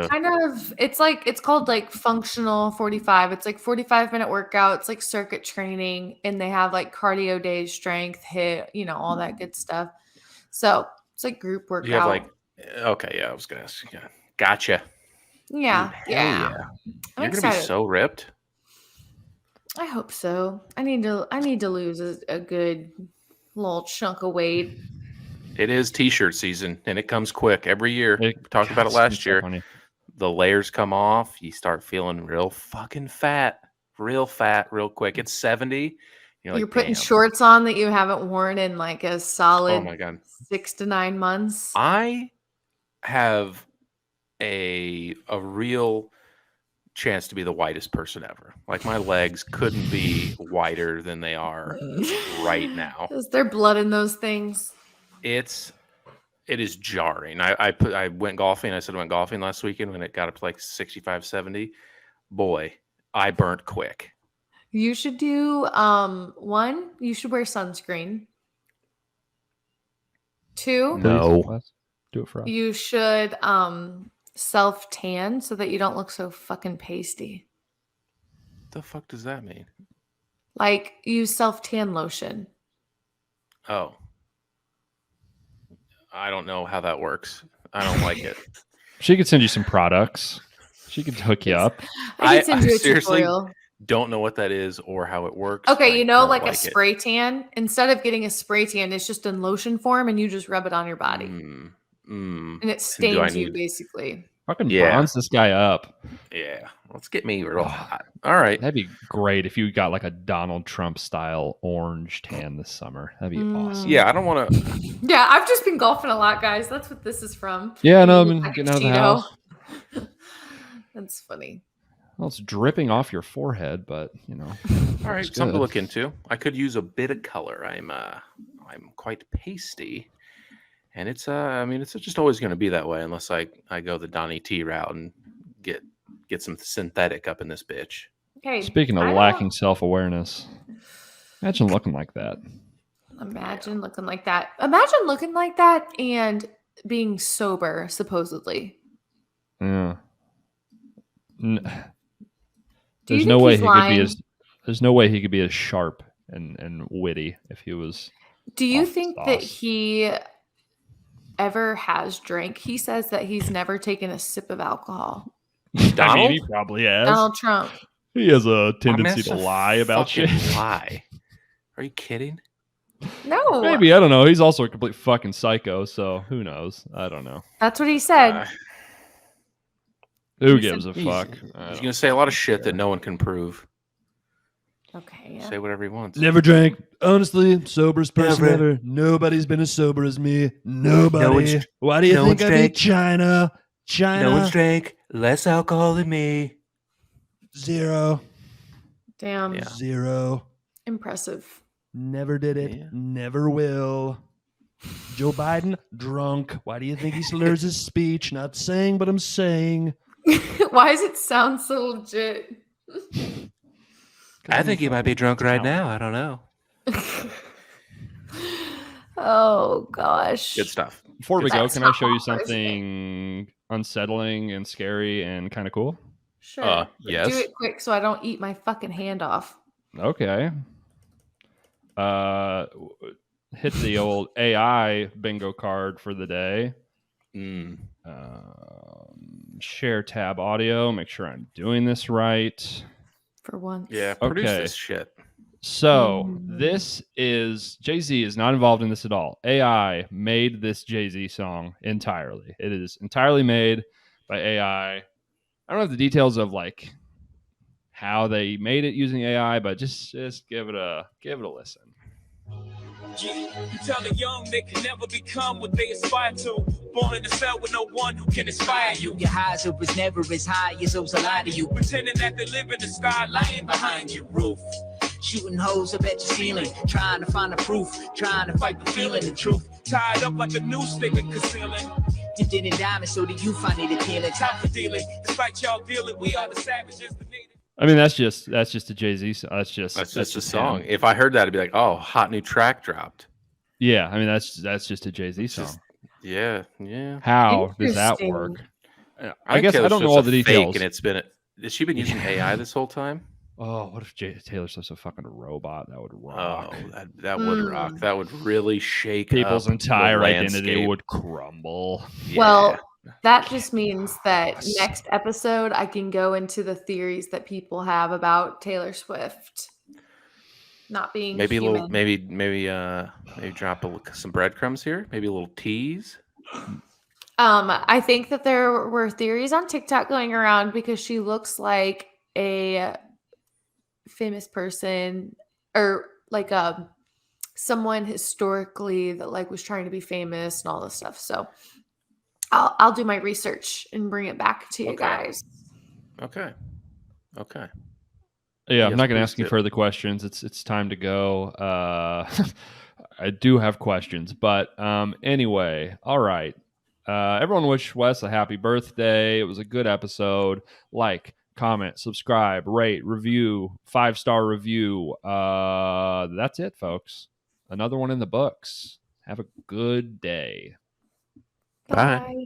it's called like functional 45. It's like 45-minute workout. It's like circuit training and they have like cardio days, strength, HIIT, you know, all that good stuff. So it's like group workout. You have like, okay. Yeah. I was going to ask. Yeah. Gotcha. Yeah. Dude, yeah. You're going to be so ripped. I hope so. I need to lose a good little chunk of weight. It is t-shirt season and it comes quick every year. We talked about it last year. Funny. The layers come off. You start feeling real fucking fat, real quick. It's 70. You're putting shorts on that you haven't worn in like a solid 6 to 9 months. I have a real chance to be the whitest person ever. Like my legs couldn't be whiter than they are right now. Is there blood in those things? It is jarring. I went golfing. I said I went golfing last weekend when it got up to like 65, 70. Boy, I burnt quick. You should do one, you should wear sunscreen. 2, no. Do it for us. You should self-tan so that you don't look so fucking pasty. What the fuck does that mean? Like use self-tan lotion. Oh. I don't know how that works. I don't like it. She could send you some products. She could hook you up. I could send you a seriously tutorial. Don't know what that is or how it works. Okay, you know, like a spray tan. Instead of getting a spray tan, it's just in lotion form, and you just rub it on your body, and it stains you basically. Fucking bronze this guy up. Yeah, let's get me real hot. All right, that'd be great if you got like a Donald Trump style orange tan this summer. That'd be awesome. Yeah, I don't want to. Yeah, I've just been golfing a lot, guys. That's what this is from. Yeah, no, I've been getting out of the house. That's funny. Well, it's dripping off your forehead, but you know. All right, something to look into. I could use a bit of color. I'm quite pasty, And it's I mean, it's just always going to be that way unless I go the Donnie T route and get some synthetic up in this bitch. Okay. Speaking of lacking self-awareness, imagine looking like that. Imagine looking like that. Imagine looking like that and being sober, supposedly. Yeah. There's no way he could be as. There's no way he could be as sharp and witty if he was. Do you think that he ever has drank? He says that he's never taken a sip of alcohol. Donald? I mean, he probably has. Donald Trump. He has a tendency to lie about shit. Lie. Are you kidding? No. Maybe, I don't know. He's also a complete fucking psycho, so who knows? I don't know. That's what he said. Who gives a fuck? He's going to say a lot of shit that no one can prove. Okay. Say whatever he wants. Never drank. Honestly, soberest person ever. Nobody's been as sober as me. Nobody. Why do you think I beat China? No one's drank less alcohol than me. 0. Damn. Yeah. 0. Impressive. Never did it. Yeah. Never will. Joe Biden, drunk. Why do you think he slurs his speech? Not saying, but I'm saying. Why does it sound so legit? I think he might be drunk right now. I don't know. Oh, gosh. Good stuff. Before we go, can I show you something unsettling and scary and kind of cool? Sure. Yes. Do it quick so I don't eat my fucking hand off. Okay. Hit the old AI bingo card for the day. Share tab audio. Make sure I'm doing this right. For once. Yeah, produce this shit. So this is Jay-Z is not involved in this at all. AI made this Jay-Z song entirely. It is entirely made by AI. I don't have the details of like how they made it using AI, but just give it a listen. Yeah, you tell a young they can never become what they aspire to. Born in a cell with no one who can inspire you. Your highs up was never as high as those that lie to you. Pretending that they live in the sky, lying behind your roof. Shooting holes up at your ceiling, trying to find the proof, trying to fight the feeling, the truth. Tied up like a noose they've been concealing. Dipped in diamonds, so do you find it appealing? Time for dealing, despite y'all dealing, we are the savages, the native. I mean, that's just a Jay-Z song. That's just a song. If I heard that, I'd be like, "Oh, hot new track dropped." Yeah, I mean, that's just a Jay-Z song. Yeah. How does that work? I guess I don't know all the details. And it's been. Has she been using AI this whole time? Oh, what if Taylor Swift's a fucking robot? That would rock. Oh, that would rock. That would really shake people's entire identity. Identity would crumble. Yeah. Well, that just means that next episode I can go into the theories that people have about Taylor Swift not being human. Maybe drop some breadcrumbs here. Maybe a little tease. I think that there were theories on TikTok going around because she looks like a famous person or like someone historically that like was trying to be famous and all this stuff. So I'll do my research and bring it back to you guys. Okay. Yeah, I'm not going to ask you further questions. It's time to go. I do have questions, but anyway, all right. Everyone wish Wes a happy birthday. It was a good episode. Like, comment, subscribe, rate, review, 5-star review. That's it, folks. Another one in the books. Have a good day. Bye.